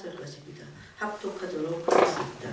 합독할 것입니다. 합독하도록 하겠습니다.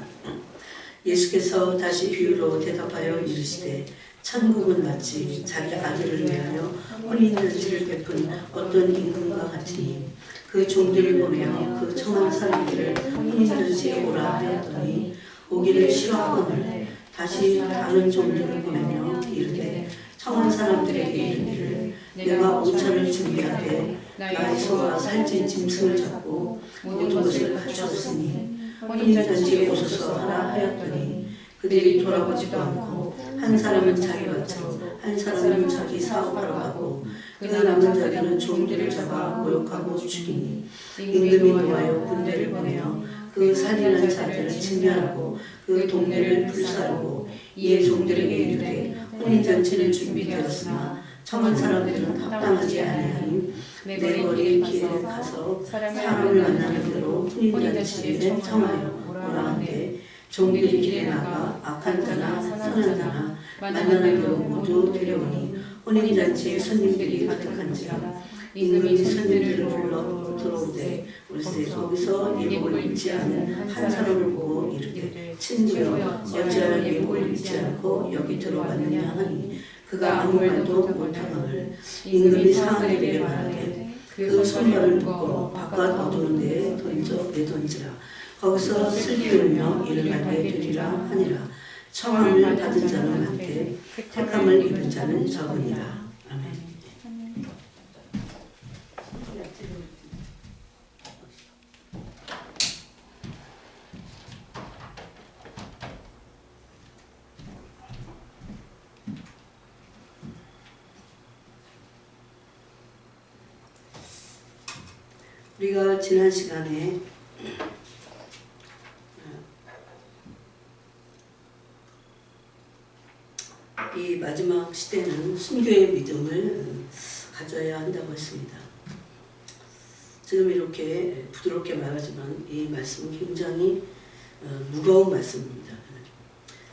예수께서 다시 비유로 대답하여 이르시되 천국은 마치 자기 아들을 위하여 혼인잔치를 베푼 어떤 임금과 같으니 그 종들을 보며 그 청한 사람들을 혼인잔치에 오라 하였더니 오기를 싫어하거늘 다시 다른 종들을 보내며 이르되 청한 사람들에게 이르기를 내가 오찬을 준비하되 나의 소와 살찐 짐승을 잡고 모든 것을 갖추었으니 혼인잔치에 오소서 하라 하였더니 그들이 돌아보지도 않고 한 사람은 자기 밭으로 한 사람은 자기 사업하러 가고 그 남은 자들은 종들을 잡아 모욕하고 죽이니 임금이 노하여 군대를 보내어 그 살인한 자들을 진멸하고 그 동네를 불사르고 이에 종들에게 이르되 혼인잔치는 준비되었으나 청한 사람들은 합당하지 아니하니 내 거리의 길에 가서 사람을 만나는 대로 혼인잔치에 청하여 오라 하되 종들이 길에 나가 악한 자나 선한 자나 만나는 대로 모두 데려오니 혼인잔치에 손님들이 가득한지라 임금이 손님들을 불러 들어오되 올세 거기서 예복을 입지 않은 한 사람을 보고 이르되 친구여 어찌하여 예복을 입지 않고 여기 들어왔느냐 하니 그가 아무 말도 못하거늘 임금이 사람들에게 말하되 그 손발을 묶어 바깥 어두운 데에 내던지라. 거기서 슬기 울며 일어나게 되리라 하니라. 청함을 받은 자는 많되 택함을 입은 자는 적으니라. 아멘. 우리가 지난 시간에 이 마지막 시대는 순교의 믿음을 가져야 한다고 했습니다. 지금 이렇게 부드럽게 말하지만 이 말씀은 굉장히 무거운 말씀입니다.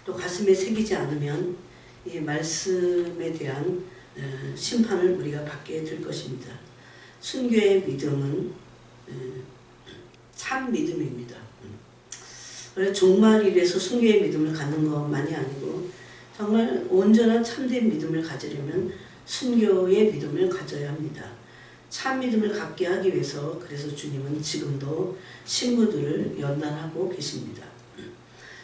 또 가슴에 새기지 않으면 이 말씀에 대한 심판을 우리가 받게 될 것입니다. 순교의 믿음은 참 믿음입니다. 종말일에서 순교의 믿음을 갖는 것만이 아니고 정말 온전한 참된 믿음을 가지려면 순교의 믿음을 가져야 합니다. 참 믿음을 갖게 하기 위해서 그래서 주님은 지금도 신부들을 연단하고 계십니다.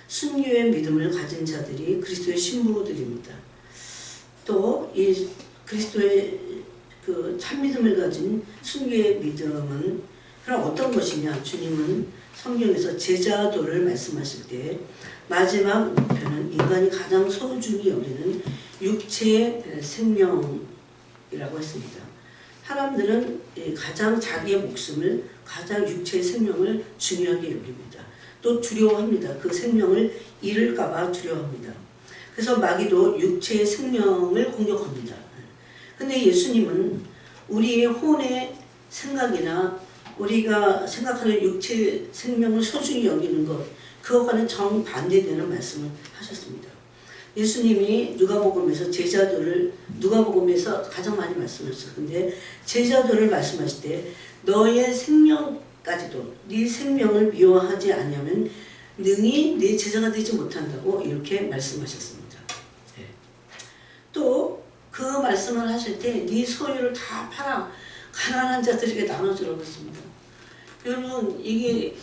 순교의 믿음을 가진 자들이 그리스도의 신부들입니다. 또 이 그리스도의 그 참믿음을 가진 순교의 믿음은 그럼 어떤 것이냐? 주님은 성경에서 제자도를 말씀하실 때 마지막 목표는 인간이 가장 소중히 여기는 육체의 생명이라고 했습니다. 사람들은 가장 자기의 목숨을, 가장 육체의 생명을 중요하게 여깁니다. 또 두려워합니다. 그 생명을 잃을까 봐 두려워합니다. 그래서 마귀도 육체의 생명을 공격합니다. 근데 예수님은 우리의 혼의 생각이나 우리가 생각하는 육체 생명을 소중히 여기는 것, 그것과는 정반대되는 말씀을 하셨습니다. 예수님이 누가복음에서 제자도를, 누가복음에서 가장 많이 말씀하셨어요. 근데 제자도를 말씀하실 때 너의 생명까지도 네 생명을 미워하지 않으면 능히 네 제자가 되지 못한다고 이렇게 말씀하셨습니다. 네. 또 그 말씀을 하실 때 네 소유를 다 팔아 가난한 자들에게 나눠주라고 했습니다. 여러분 이게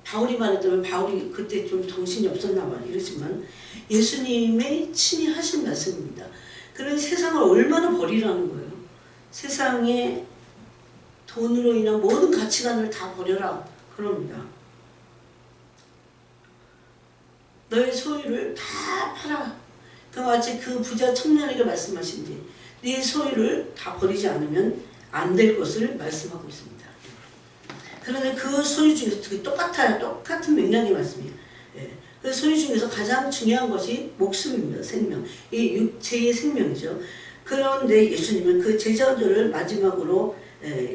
바울이 말했다면 바울이 그때 좀 정신이 없었나 봐요. 이러지만 예수님의 친히 하신 말씀입니다. 그런 세상을 얼마나 버리라는 거예요. 세상에 돈으로 인한 모든 가치관을 다 버려라 그럽니다. 너의 소유를 다 팔아. 마치 그 부자 청년에게 말씀하신지 네 소유를 다 버리지 않으면 안 될 것을 말씀하고 있습니다. 그런데 그 소유 중에서 똑같아요. 똑같은 맥락의 말씀이에요. 예. 그 소유 중에서 가장 중요한 것이 목숨입니다. 생명. 이 육체의 생명이죠. 그런데 예수님은 그 제자들을 마지막으로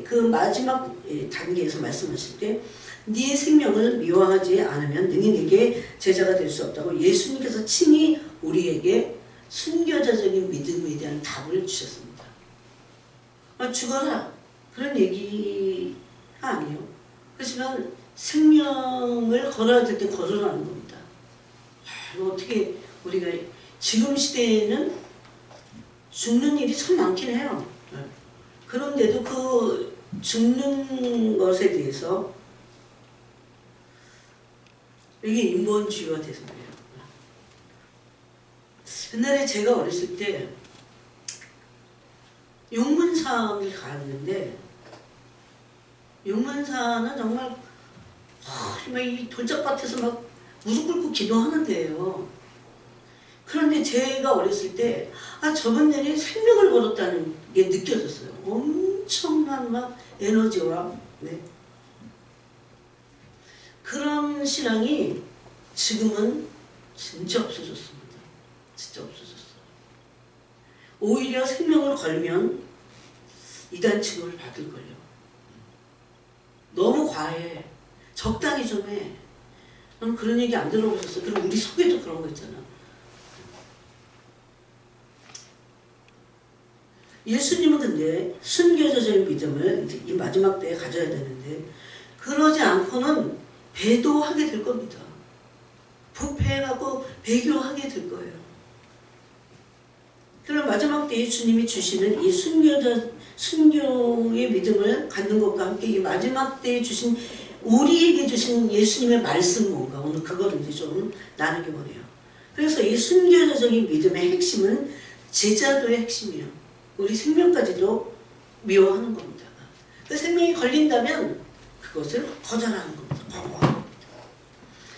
그 마지막 단계에서 말씀하실 때 네 생명을 미워하지 않으면 능히 네게 제자가 될 수 없다고 예수님께서 친히 우리에게 순교자적인 믿음에 대한 답을 주셨습니다. 죽어라 그런 얘기가 아니에요. 그렇지만 생명을 걸어야 될 때 걸어라는 겁니다. 어떻게 우리가 지금 시대에는 죽는 일이 참 많긴 해요. 그런데도 그 죽는 것에 대해서 이게 인본주의화 돼서 그래요. 옛날에 제가 어렸을 때 용문산을 가는데 용문산은 정말 이 돌짝밭에서 막 무릎 꿇고 기도하는 데예요. 그런데 제가 어렸을 때 저분들이 생명을 걸었다는 게 느껴졌어요. 엄청난 막 에너지와 그런 신앙이 지금은 진짜 없어졌습니다. 진짜 없어졌어요. 오히려 생명을 걸면 이단 취급을 받을걸요. 너무 과해. 적당히 좀 해. 넌 그런 얘기 안 들어보셨어? 그럼 우리 속에도 그런 거 있잖아. 예수님은 근데 순교자적인 믿음을 이 마지막 때에 가져야 되는데 그러지 않고는 배도하게 될 겁니다. 부패하고 배교하게 될 거예요. 그럼 마지막 때에 주님이 주시는 이 순교의 믿음을 갖는 것과 함께 이 마지막 때에 주신 우리에게 주신 예수님의 말씀 뭔가 오늘 그걸 이제 좀 나누기 원해요. 그래서 이 순교자적인 믿음의 핵심은 제자도의 핵심이에요. 우리 생명까지도 미워하는 겁니다. 그 생명이 걸린다면 그것을 거절하는 겁니다.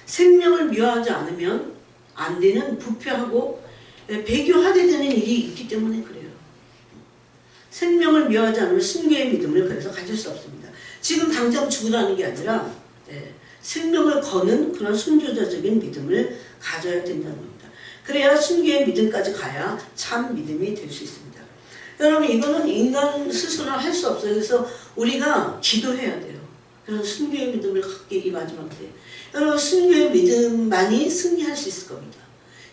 생명을 미워하지 않으면 안 되는 부패하고 배교하게 되는 일이 있기 때문에 그래요. 생명을 미워하지 않으면 순교의 믿음을 그래서 가질 수 없습니다. 지금 당장 죽으라는 게 아니라 생명을 거는 그런 순교자적인 믿음을 가져야 된다는 겁니다. 그래야 순교의 믿음까지 가야 참 믿음이 될 수 있습니다. 여러분 이거는 인간 스스로는 할 수 없어요. 그래서 우리가 기도해야 돼요. 그런 순교의 믿음을 갖게 이 마지막 때. 여러분 순교의 믿음만이 승리할 수 있을 겁니다.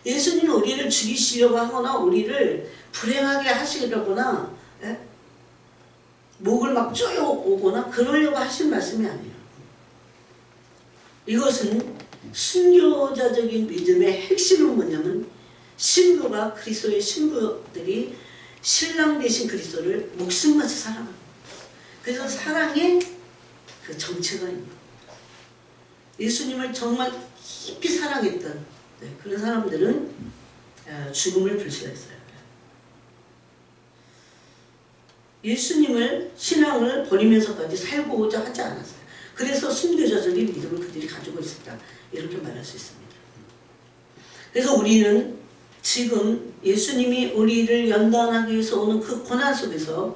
예수님은 우리를 죽이시려고 하거나 우리를 불행하게 하시려거나 목을 막 쪼여오거나 그러려고 하신 말씀이 아니에요. 이것은 순교자적인 믿음의 핵심은 뭐냐면 신부가 그리스도의 신부들이 신랑 되신 그리스도를 목숨같이 사랑합니다. 그래서 사랑의 그 정체가 있는 겁니다. 예수님을 정말 깊이 사랑했던 그런 사람들은 죽음을 불사했어요. 예수님을 신앙을 버리면서까지 살고자 하지 않았어요. 그래서 순교자적인 믿음을 그들이 가지고 있었다. 이렇게 말할 수 있습니다. 그래서 우리는 지금 예수님이 우리를 연단하기 위해서 오는 그 고난 속에서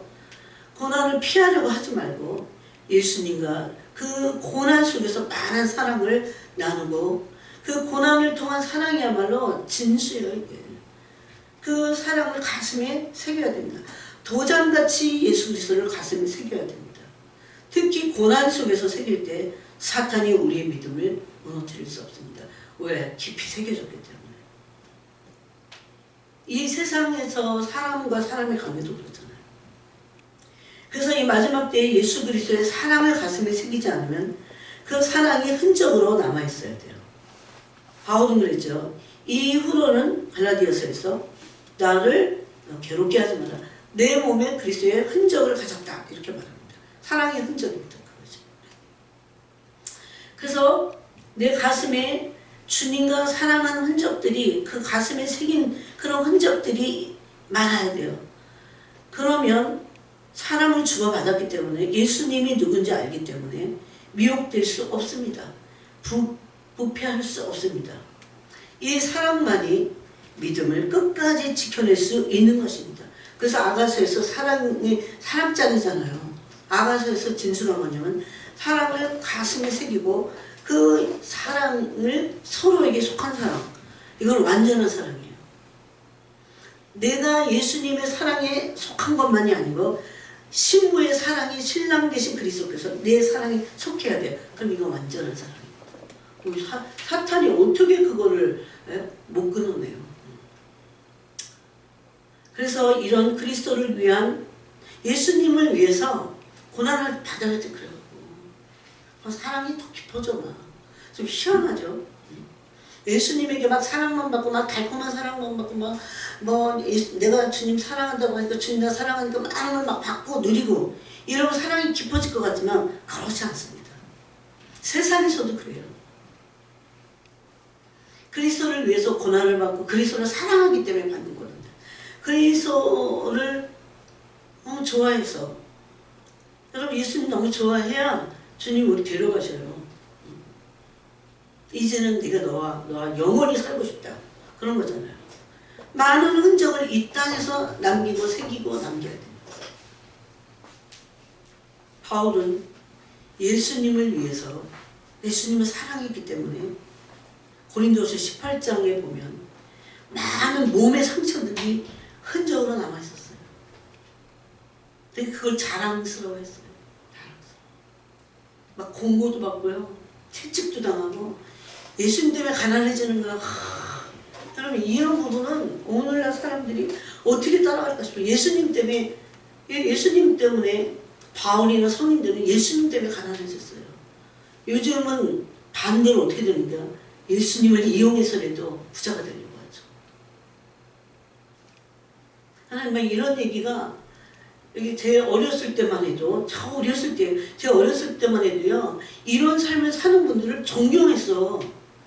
고난을 피하려고 하지 말고 예수님과 그 고난 속에서 많은 사랑을 나누고 그 고난을 통한 사랑이야말로 진수예요. 이게. 그 사랑을 가슴에 새겨야 됩니다. 도장같이 예수 그리스도를 가슴에 새겨야 됩니다. 특히 고난 속에서 새길 때 사탄이 우리의 믿음을 무너뜨릴 수 없습니다. 왜? 깊이 새겨졌기 때문에. 이 세상에서 사람과 사람의 관계도 그렇잖아요. 그래서 이 마지막 때에 예수 그리스도의 사랑을 가슴에 새기지 않으면 그 사랑이 흔적으로 남아있어야 돼요. 바울은 그랬죠. 이후로는 갈라디아서에서 나를 괴롭게 하지 마라. 내 몸에 그리스도의 흔적을 가졌다. 이렇게 말합니다. 사랑의 흔적입니다. 그거죠. 그래서 내 가슴에 주님과 사랑하는 흔적들이 그 가슴에 새긴 그런 흔적들이 많아야 돼요. 그러면 사람을 주고받았기 때문에 예수님이 누군지 알기 때문에 미혹될 수 없습니다. 부패할 수 없습니다. 이 사랑만이 믿음을 끝까지 지켜낼 수 있는 것입니다. 그래서 아가서에서 사랑이 사랑장이잖아요. 아가서에서 진술한 뭐냐면 사랑을 가슴에 새기고 그 사랑을 서로에게 속한 사랑. 이건 완전한 사랑이에요. 내가 예수님의 사랑에 속한 것만이 아니고 신부의 사랑이 신랑 되신 그리스도께서 내 사랑에 속해야 돼요. 그럼 이건 완전한 사랑입니다. 사탄이 어떻게 그거를 못 끊어내요. 그래서 이런 그리스도를 위한 예수님을 위해서 고난을 받아야 돼. 그래요. 사랑이 더 깊어져. 좀 희한하죠. 예수님에게 막 사랑만 받고 막 달콤한 사랑만 받고 막 뭐 내가 주님 사랑한다고 하니까 주님 나 사랑하니까 많은 걸 막 받고 누리고 이러면 사랑이 깊어질 것 같지만 그렇지 않습니다. 세상에서도 그래요. 그리스도를 위해서 고난을 받고 그리스도를 사랑하기 때문에 받는 거는데 그리스도를 너무 좋아해서 여러분 예수님 너무 좋아해야 주님 우리 데려가셔요. 이제는 네가 너와 영원히 살고 싶다. 그런 거잖아요. 많은 흔적을 이 땅에서 남기고 새기고 남겨야 됩니다. 바울은 예수님을 위해서 예수님을 사랑했기 때문에 고린도서 18장에 보면 많은 몸의 상처들이 흔적으로 남아있었어요. 근데 그걸 자랑스러워했어요. 막 공고도 받고요. 채찍도 당하고 예수님 때문에 가난해지는 거야. 여러분 이런 부분은 오늘날 사람들이 어떻게 따라갈까 싶어요. 예수님 때문에 바울이나 성인들은 예수님 때문에 가난해졌어요. 요즘은 반대로 어떻게 됩니까? 예수님을 이용해서라도 부자가 되려고 하죠. 하나님 막 이런 얘기가 여기 제가 어렸을 때만 해도요. 이런 삶을 사는 분들을 존경했어.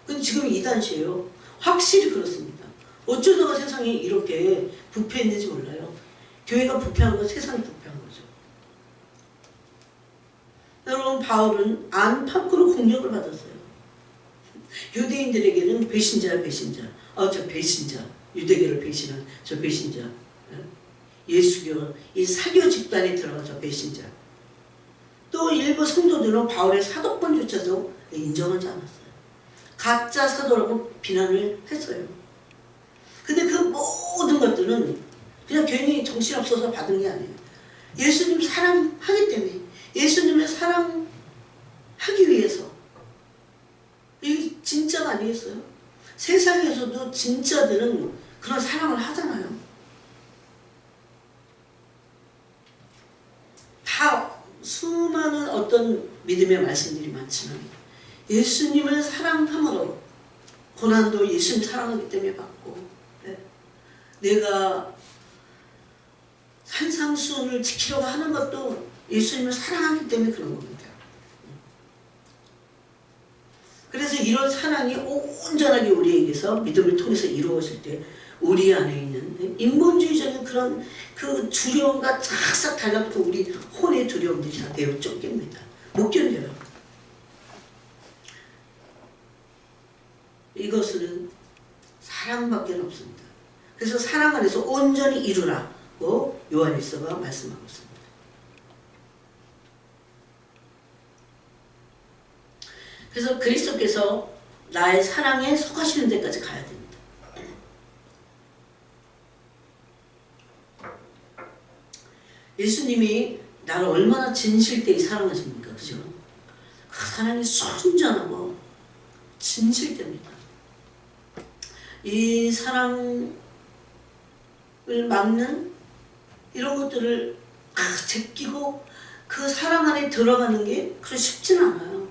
근데 지금 이단시에요. 확실히 그렇습니다. 어쩌다가 세상이 이렇게 부패했는지 몰라요. 교회가 부패한 건 세상이 부패한 거죠. 여러분 바울은 안팎으로 공격을 받았어요. 유대인들에게는 배신자. 저 배신자. 유대교를 배신한 저 배신자. 예수교, 이 사교 집단에 들어가서 배신자. 또 일부 성도들은 바울의 사도권조차도 인정하지 않았어요. 가짜 사도라고 비난을 했어요. 근데 그 모든 것들은 그냥 괜히 정신없어서 받은 게 아니에요. 예수님 사랑하기 때문에 예수님을 사랑하기 위해서 이게 진짜가 아니겠어요? 세상에서도 진짜들은 그런 사랑을 하잖아요. 다 수많은 어떤 믿음의 말씀들이 많지만 예수님을 사랑함으로 고난도 예수님 사랑하기 때문에 받고 내가 산상수훈을 지키려고 하는 것도 예수님을 사랑하기 때문에 그런 겁니다. 그래서 이런 사랑이 온전하게 우리에게서 믿음을 통해서 이루어질 때 우리 안에 있는 인본주의적인 그런 그 두려움과 싹싹 달라붙은 우리 혼의 두려움들이 다 내어 쫓깁니다. 못 견뎌요. 이것은 사랑밖에 없습니다. 그래서 사랑 안에서 온전히 이루라고 요한일서가 말씀하고 있습니다. 그래서 그리스도께서 나의 사랑에 속하시는 데까지 가야 됩니다. 예수님이 나를 얼마나 진실되게 사랑하십니까? 그죠? 그 사랑이 순전하고 진실됩니다. 이 사랑을 막는 이런 것들을 다 제끼고 그 사랑 안에 들어가는 게 그렇게 쉽진 않아요.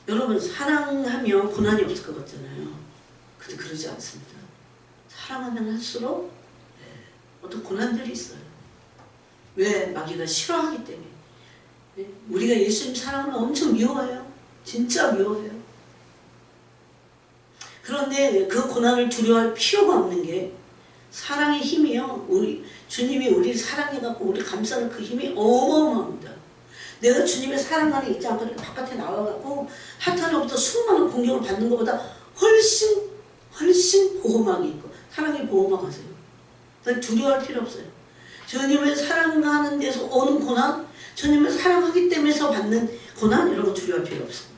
여러분 사랑하면 고난이 없을 것 같잖아요. 근데 그러지 않습니다. 사랑하면 할수록 어떤 고난들이 있어요. 왜? 마귀가 싫어하기 때문에. 우리가 예수님 사랑하면 엄청 미워해요. 진짜 미워해요. 그런데 그 고난을 두려워할 필요가 없는 게 사랑의 힘이요. 주님이 우리를 사랑해갖고 우리 감싸는 그 힘이 어마어마합니다. 내가 주님의 사랑 안에 있지 않고 이렇게 바깥에 나와갖고 사탄으로부터 수많은 공격을 받는 것보다 훨씬 보호막이 있고 사랑의 보호막 하세요. 두려워할 필요 없어요. 주님을 사랑하는 데서 오는 고난, 주님을 사랑하기 때문에서 받는 고난 이런 거 두려워할 필요 없습니다.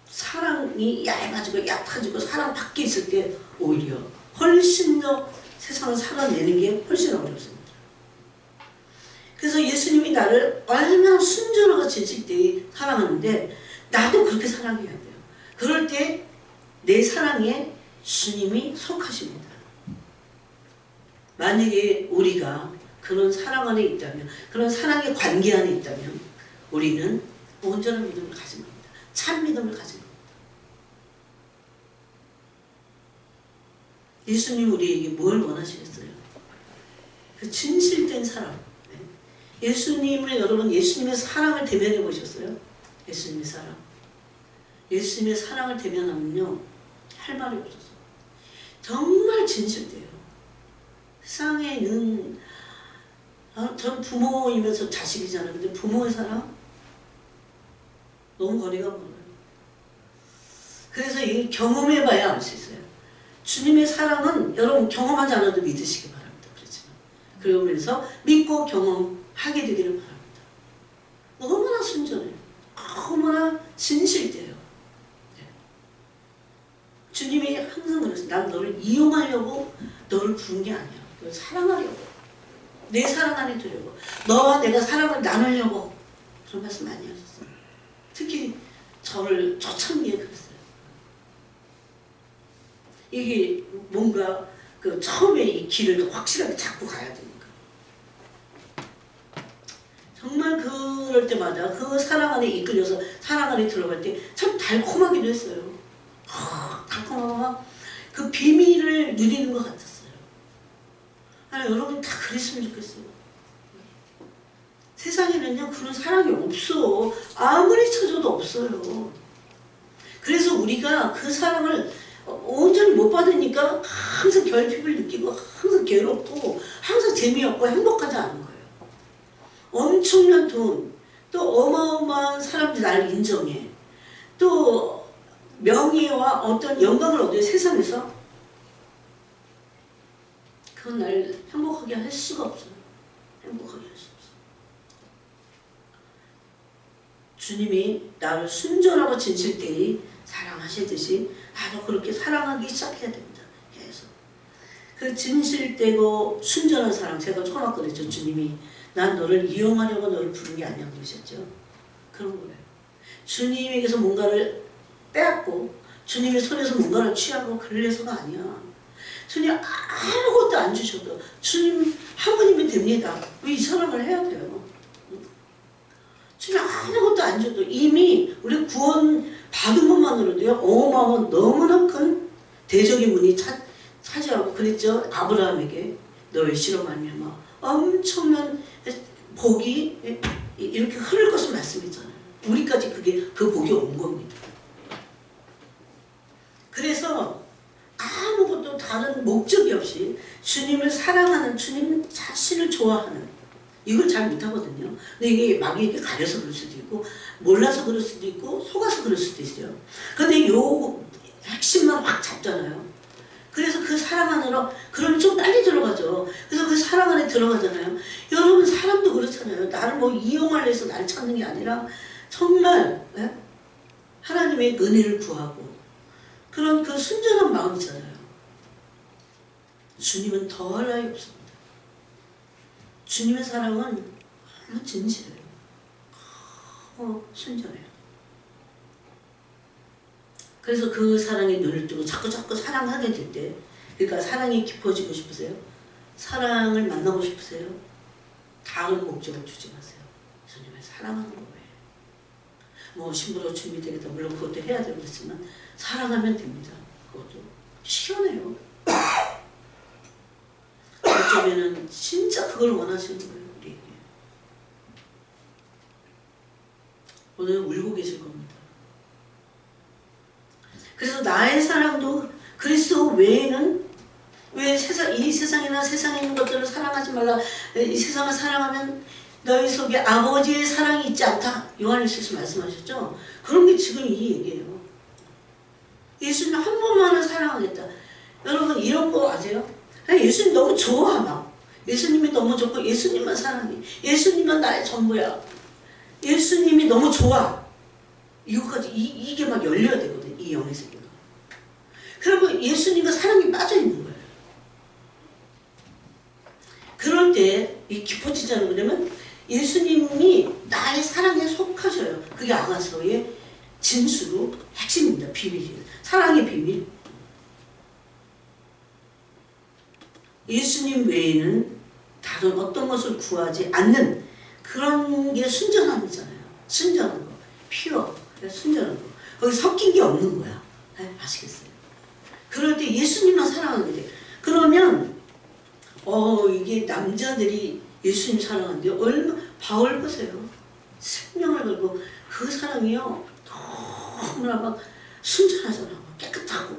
사랑이 얇아지고 약해지고 사랑 밖에 있을 때 오히려 훨씬 더 세상을 살아내는 게 훨씬 어렵습니다. 그래서 예수님이 나를 얼마나 순전하고 진실되게 사랑하는데 나도 그렇게 사랑해야 돼요. 그럴 때 내 사랑에 주님이 속하십니다. 만약에 우리가 그런 사랑 안에 있다면, 그런 사랑의 관계 안에 있다면 우리는 온전한 믿음을 가진 겁니다. 참 믿음을 가진 겁니다. 예수님 우리에게 뭘 원하시겠어요? 그 진실된 사랑. 예수님을 여러분 예수님의 사랑을 대면해 보셨어요? 예수님의 사랑. 예수님의 사랑을 대면하면요 할 말이 없어서 정말 진실돼요. 세상에는 전 부모이면서 자식이잖아요. 근데 부모의 사랑 너무 거리가 멀어요. 그래서 이 경험해봐야 알 수 있어요. 주님의 사랑은 여러분 경험하지 않아도 믿으시기 바랍니다. 그렇지만 그러면서 믿고 경험하게 되기를 바랍니다. 너무나 순전해요. 너무나 진실돼요. 네. 주님이 항상 그랬어요. 난 너를 이용하려고 너를 부른 게 아니야. 너를 사랑하려고. 내 사랑 안에 두려고. 너와 내가 사랑을 나누려고. 그런 말씀 많이 하셨어요. 특히 저를 초창기에 그랬어요. 이게 뭔가 그 처음에 이 길을 확실하게 잡고 가야 되니까. 정말 그럴 때마다 그 사랑 안에 이끌려서 사랑 안에 들어갈 때 참 달콤하기도 했어요. 달콤하고 그 비밀을 누리는 것 같았어요. 여러분 다 그랬으면 좋겠어요. 세상에는요 그런 사랑이 없어. 아무리 찾아도 없어요. 그래서 우리가 그 사랑을 온전히 못 받으니까 항상 결핍을 느끼고 항상 괴롭고 항상 재미없고 행복하지 않은 거예요. 엄청난 돈, 또 어마어마한 사람들이 나를 인정해. 또 명예와 어떤 영광을 얻어요. 세상에서. 그건 나를 행복하게 할 수가 없어요. 행복하게 할 수 없어요. 주님이 나를 순전하고 진실되이 사랑하시듯이 나도 그렇게 사랑하기 시작해야 됩니다. 계속. 그 진실되고 순전한 사랑, 제가 처음 아까 그랬죠. 주님이 난 너를 이용하려고 너를 부른 게 아니야 그러셨죠. 그런 거예요. 주님에게서 뭔가를 빼앗고 주님의 손에서 뭔가를 취하고 그래서가 아니야. 주님 아무것도 안 주셔도 주님 한 분이면 됩니다. 왜 이 사랑을 해야 돼요? 주님 아무것도 안 줘도 이미 우리 구원 받은 것만으로도요 어마어마한 너무나 큰 대적의 문이 차지하고 그랬죠. 아브라함에게 너의 씨로 말미암아 엄청난 복이 이렇게 흐를 것을 말씀했잖아요. 우리까지 그 복이 온 겁니다. 그래서 아무것도 다른 목적이 없이 주님을 사랑하는, 주님 자신을 좋아하는, 이걸 잘 못하거든요. 근데 이게 마귀에게 가려서 그럴 수도 있고 몰라서 그럴 수도 있고 속아서 그럴 수도 있어요. 근데 요 핵심만 확 잡잖아요. 그래서 그 사랑 안으로 그러면 좀 빨리 들어가죠. 그래서 그 사랑 안에 들어가잖아요. 여러분 사람도 그렇잖아요. 나를 뭐 이용하려 해서 나를 찾는 게 아니라 정말 하나님의 은혜를 구하고 그런 그 순전한 마음이잖아요. 주님은 더할 나위 없습니다. 주님의 사랑은 너무 진실해요. 순전해요. 그래서 그 사랑에 눈을 뜨고 자꾸 사랑하게 될 때, 그러니까 사랑이 깊어지고 싶으세요? 사랑을 만나고 싶으세요? 다른 목적을 주지 마세요. 주님을 사랑하는 거예요. 뭐 신부로 준비되겠다. 물론 그것도 해야 되겠지만 사랑하면 됩니다. 그것도 시원해요. 어쩌면은 진짜 그걸 원하시는 거예요. 우리에게. 오늘 울고 계실 겁니다. 그래서 나의 사랑도 그리스도 외에는 왜 이 세상이나 세상에 있는 것들을 사랑하지 말라. 이 세상을 사랑하면 너희 속에 아버지의 사랑이 있지 않다. 요한일서에서 말씀하셨죠. 그런 게 지금 이 얘기예요. 예수님 한 번만은 사랑하겠다. 여러분 이런 거 아세요? 예수님 너무 좋아 막. 예수님이 너무 좋고 예수님만 사랑해. 예수님만 나의 전부야. 예수님이 너무 좋아. 이거까지 이게 막 열려야 되거든. 이 영의 세계가. 그러면 예수님과 사랑이 빠져 있는 거예요. 그럴 때 이 깊어지지 않는 거냐면 예수님이 나의 사랑에 속하셔요. 그게 아가서의 진수로 핵심입니다. 비밀이에요. 사랑의 비밀. 예수님 외에는 다른 어떤 것을 구하지 않는 그런 게 순전함이잖아요. 순전한 거, 피어, 순전한 거. 거기 섞인 게 없는 거야. 아시겠어요? 그럴 때 예수님만 사랑하게 돼. 그러면 이게 남자들이 예수님 사랑하는데 바울 보세요. 생명을 걸고 그 사랑이요 너무나 막 순전하잖아. 깨끗하고.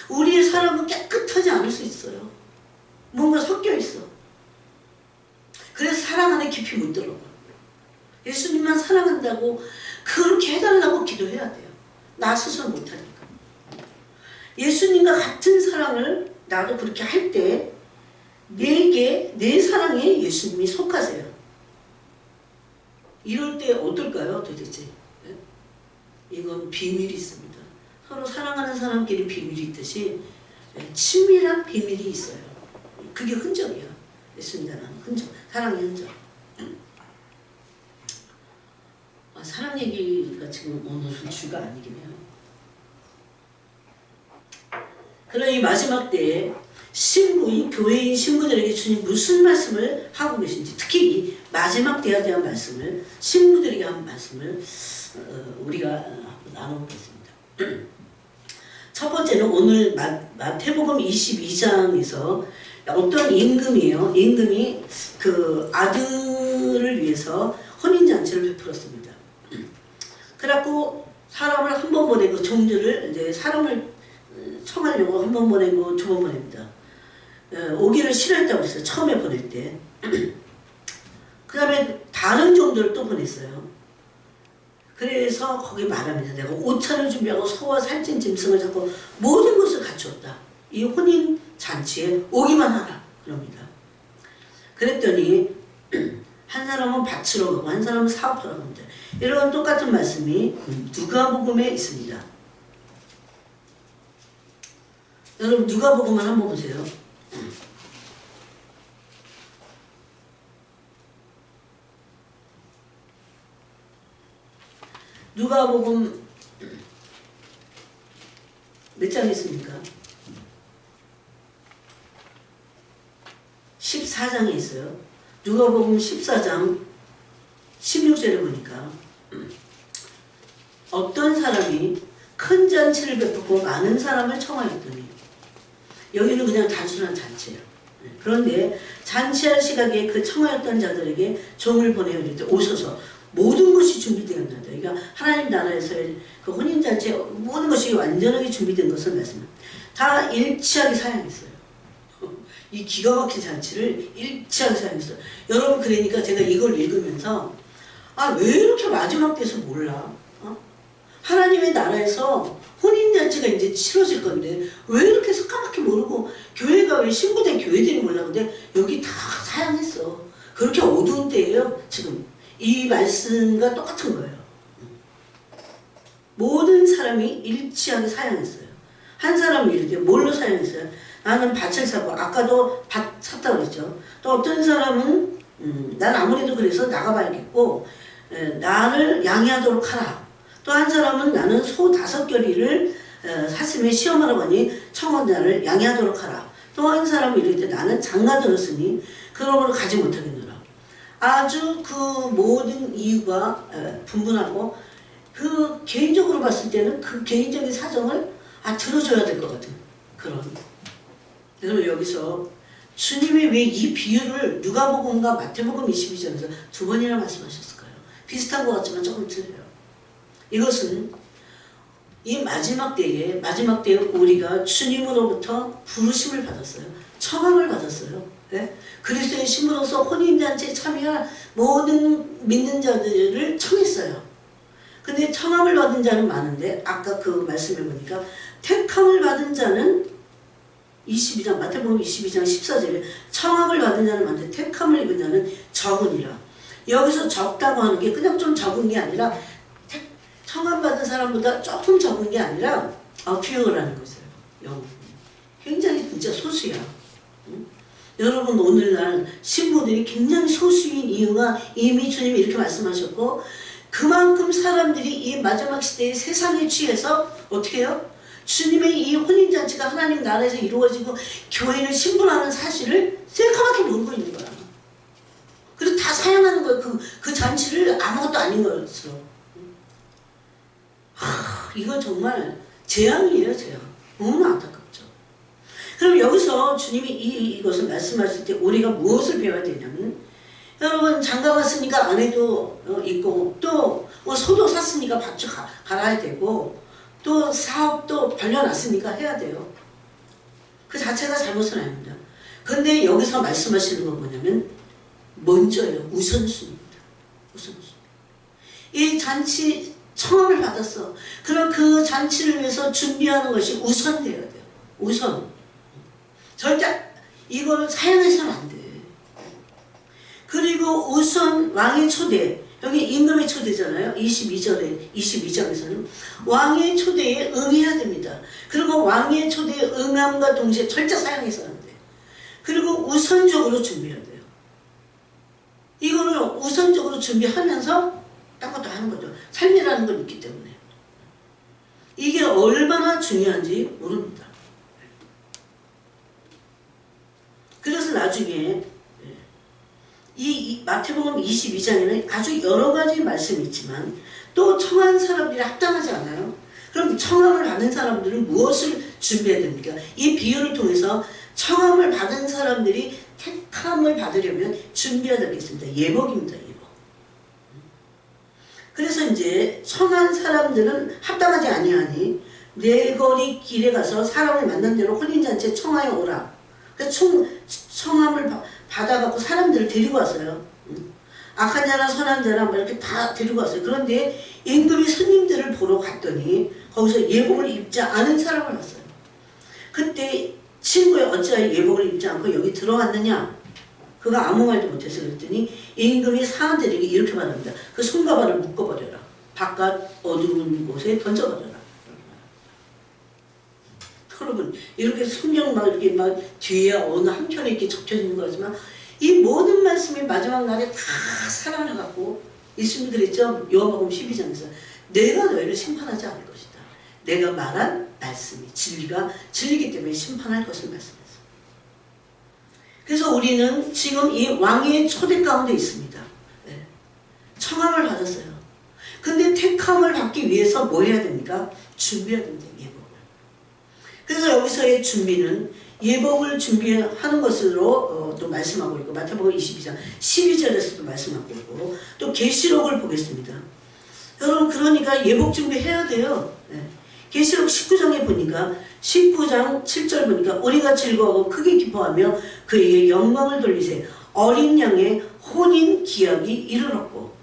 우리의 사랑은 깨끗하지 않을 수 있어요. 뭔가 섞여 있어. 그래서 사랑 안에 깊이 못 들어가. 예수님만 사랑한다고 그렇게 해달라고 기도해야 돼요. 나 스스로 못하니까. 예수님과 같은 사랑을 나도 그렇게 할 때 내게 내 사랑에 예수님이 속하세요. 이럴 때 어떨까요 도대체? 이건 비밀이 있습니다. 서로 사랑하는 사람끼리 비밀이 있듯이 친밀한 비밀이 있어요. 그게 흔적이야. 예수님과는 흔적, 사랑의 흔적. 사랑 얘기가 지금 오늘은 주가 아니긴 해요. 그러나 이 마지막 때에 신부인 교회인 신부들에게 주님 무슨 말씀을 하고 계신지, 특히 이 마지막 때에 대한 말씀을, 신부들에게 한 말씀을 우리가 나눠보겠습니다. 첫 번째는 오늘 마태복음 22장에서 어떤 임금이에요. 임금이 그 아들을 위해서 혼인잔치를 베풀었습니다. 그래갖고 사람을 한 번 보내고, 종들을 이제 사람을 청하려고 한 번 보내고 두 번 보냅니다. 오기를 싫어했다고 했어요. 처음에 보낼 때. 그 다음에 다른 종들을 또 보냈어요. 그래서 거기 말합니다. 내가 옷차를 준비하고 소와 살찐 짐승을 잡고 모든 것을 갖추었다. 이 혼인 잔치에 오기만 하라. 그럽니다. 그랬더니 한 사람은 밭으로 가고 한 사람은 사업하러 갑니다. 이런 똑같은 말씀이 누가복음에 있습니다. 여러분 누가복음을 한번 보세요. 누가복음 몇 장에 있습니까? 14장에 있어요. 누가복음 14장 16절에 보니까 어떤 사람이 큰 잔치를 베푸고 많은 사람을 청하였더니, 여기는 그냥 단순한 잔치예요. 그런데 잔치할 시각에 그 청하였던 자들에게 종을 보내어 이르되 오소서, 모든 것이 준비되었나이다. 그러니까 하나님 나라에서의 그 혼인잔치에 모든 것이 완전하게 준비된 것을 말씀합니다. 다 일치하게 사양했어요. 이 기가 막힌 잔치를 일치하게 사양했어요. 여러분, 그러니까 제가 이걸 읽으면서 왜 이렇게 마지막 때서 몰라? 하나님의 나라에서 혼인잔치가 이제 치러질 건데 왜 이렇게 새까맣게 모르고, 교회가 왜 신부된 교회들이 몰라. 근데 여기 다 사양했어. 그렇게 어두운 때예요. 지금 이 말씀과 똑같은 거예요. 모든 사람이 일치하게 사양했어요. 한 사람이 이렇게 뭘로 사양했어요? 나는 밭을 사고, 아까도 밭 샀다고 그랬죠. 또 어떤 사람은 난 아무래도 그래서 나가봐야겠고 나를 양해하도록 하라. 또 한 사람은 나는 소 5겨리를 샀으면 시험하러 가니 청원자를 양해하도록 하라. 또 한 사람은 이럴 때 나는 장가 들었으니 그러므로 가지 못하겠노라. 아주 그 모든 이유가 분분하고, 그 개인적으로 봤을 때는 그 개인적인 사정을 들어줘야 될 것 같은 그런. 그래서 여기서 주님이 왜 이 비유를 누가복음과 마태복음 22장에서 두 번이나 말씀하셨을까요? 비슷한 것 같지만 조금 틀려요. 이것은 이 마지막 때에 우리가 주님으로부터 부르심을 받았어요. 청함을 받았어요. 네? 그리스도의 신부로서 혼인잔치에 참여할 모든 믿는 자들을 청했어요. 근데 청함을 받은 자는 많은데, 아까 그 말씀해 보니까 택함을 받은 자는 22장, 마태복음 22장 14절에 청함을 받은 자는 많은데 택함을 입은 자는 적으니라. 여기서 적다고 하는 게 그냥 좀 적은 게 아니라, 청함 받은 사람보다 조금 적은 게 아니라 fewer라는 거죠. 굉장히 진짜 소수야. 응? 여러분, 오늘날 신부들이 굉장히 소수인 이유가 이미 주님이 이렇게 말씀하셨고, 그만큼 사람들이 이 마지막 시대에 세상에 취해서 어떻게 해요? 주님의 이 혼인잔치가 하나님 나라에서 이루어지고 교회는 신부라는 사실을 새까맣게 모르고 있는 거야. 그리고 다 사용하는 거예요. 그 잔치를 아무것도 아닌 것으로. 이건 정말 재앙이에요, 재앙. 너무 안타깝죠. 그럼 여기서 주님이 이것을 말씀하실 때 우리가 무엇을 배워야 되냐면, 여러분 장가 갔으니까 아내도 있고, 또 뭐 소도 샀으니까 밭도 갈아야 되고, 또 사업도 벌려놨으니까 해야 돼요. 그 자체가 잘못은 아닙니다. 근데 여기서 말씀하시는 건 뭐냐면 먼저예요. 우선순위입니다. 우선순위. 이 잔치 청함을 받았어. 그럼 그 잔치를 위해서 준비하는 것이 우선돼야 돼요. 우선. 절대 이걸 사용해서는 안 돼. 그리고 우선 왕의 초대. 여기 임금의 초대잖아요. 22장에서는 왕의 초대에 응해야 됩니다. 그리고 왕의 초대에 응함과 동시에 절대 사용해서는 안 돼. 그리고 우선적으로 준비해야 돼요. 이거를 우선적으로 준비하면서 딴 것도 하는 거죠. 삶이라는 건 있기 때문에. 이게 얼마나 중요한지 모릅니다. 그래서 나중에 이 마태복음 22장에는 아주 여러 가지 말씀이 있지만 또 청한 사람들이 합당하지 않아요? 그럼 청함을 받은 사람들은 무엇을 준비해야 됩니까? 이 비유를 통해서 청함을 받은 사람들이 택함을 받으려면 준비해야 되겠습니다. 예복입니다. 예복. 그래서 이제 청한 사람들은 합당하지 아니하니 네 거리 길에 가서 사람을 만난 대로 혼인잔치에 청하여 오라. 그래서 청함을 받아갖고 사람들을 데리고 왔어요. 악한 자나 선한 자나 이렇게 다 데리고 왔어요. 그런데 임금이 손님들을 보러 갔더니 거기서 예복을 입지 않은 사람을 봤어요. 그때 친구에 어찌하여 예복을 입지 않고 여기 들어왔느냐? 그가 아무 말도 못해서 그랬더니 임금이 사람들에게 이렇게 말합니다. 그 손과 발을 묶어버려라. 바깥 어두운 곳에 던져버려라. 여러분 이렇게 성경 막 이렇게 막 뒤에 어느 한편에 이렇게 적혀져 있는 거지만 이 모든 말씀이 마지막 날에 다 살아나갖고 예수님이 그랬죠. 요한복음 12장에서 내가 너희를 심판하지 않을 것이다. 내가 말한 말씀이 진리가 진리기 때문에 심판할 것을 말씀했어요. 그래서 우리는 지금 이 왕의 초대 가운데 있습니다. 네. 청함을 받았어요. 근데 택함을 받기 위해서 뭐 해야 됩니까? 준비해야 됩니다. 예복을. 그래서 여기서의 준비는 예복을 준비하는 것으로 또 말씀하고 있고 마태복음 22장 12절에서도 말씀하고 있고 또 계시록을 보겠습니다. 여러분 그러니까 예복 준비해야 돼요. 네. 계시록 19장에 보니까 19장 7절 보니까 우리가 즐거워하고 크게 기뻐하며 그에게 영광을 돌리세 어린 양의 혼인 기약이 이르렀고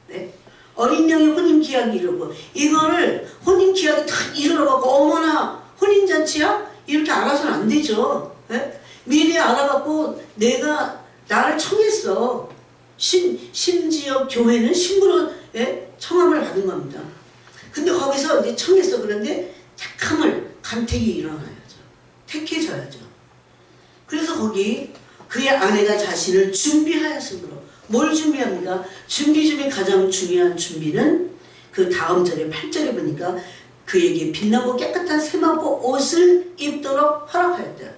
네? 어린 양의 혼인 기약이 이르렀고 이거를 혼인 기약이 딱 이르러갖고 어머나 혼인잔치야? 이렇게 알아서는 안 되죠. 네? 미리 알아갖고 내가 나를 청했어. 심지어 교회는 신부로 예? 청함을 받은 겁니다. 근데 거기서 이제 청했어. 그런데 택함을 간택이 일어나야죠. 택해져야죠. 그래서 거기 그의 아내가 자신을 준비하였으므로 뭘 준비합니까? 준비 중에 가장 중요한 준비는 그 다음 절에 8절에 보니까 그에게 빛나고 깨끗한 세마포 옷을 입도록 허락하였다.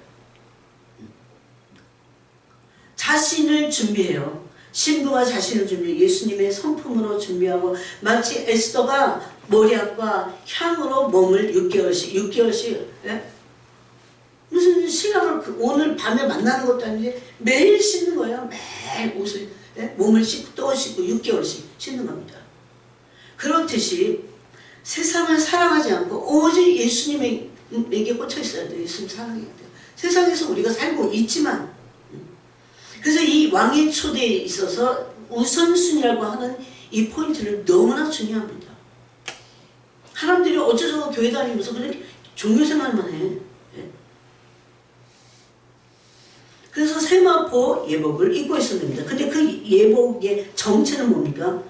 자신을 준비해요. 신부가 자신을 준비해 예수님의 성품으로 준비하고 마치 에스더가 머리약과 향으로 몸을 6개월씩 예? 무슨 신랑을 오늘 밤에 만나는 것도 아닌데 매일 씻는 거예요. 매일 옷을 예? 몸을 씻고 또 씻고 6개월씩 씻는 겁니다. 그렇듯이 세상을 사랑하지 않고 오직 예수님에게 꽂혀 있어야 돼요. 예수님 사랑해야 돼요. 세상에서 우리가 살고 있지만 그래서 이 왕의 초대에 있어서 우선순위라고 하는 이 포인트는 너무나 중요합니다. 사람들이 어쩌저쩌고 교회 다니면서 그냥 종교생활만 해. 그래서 세마포 예복을 입고 있었습니다. 근데 그 예복의 정체는 뭡니까?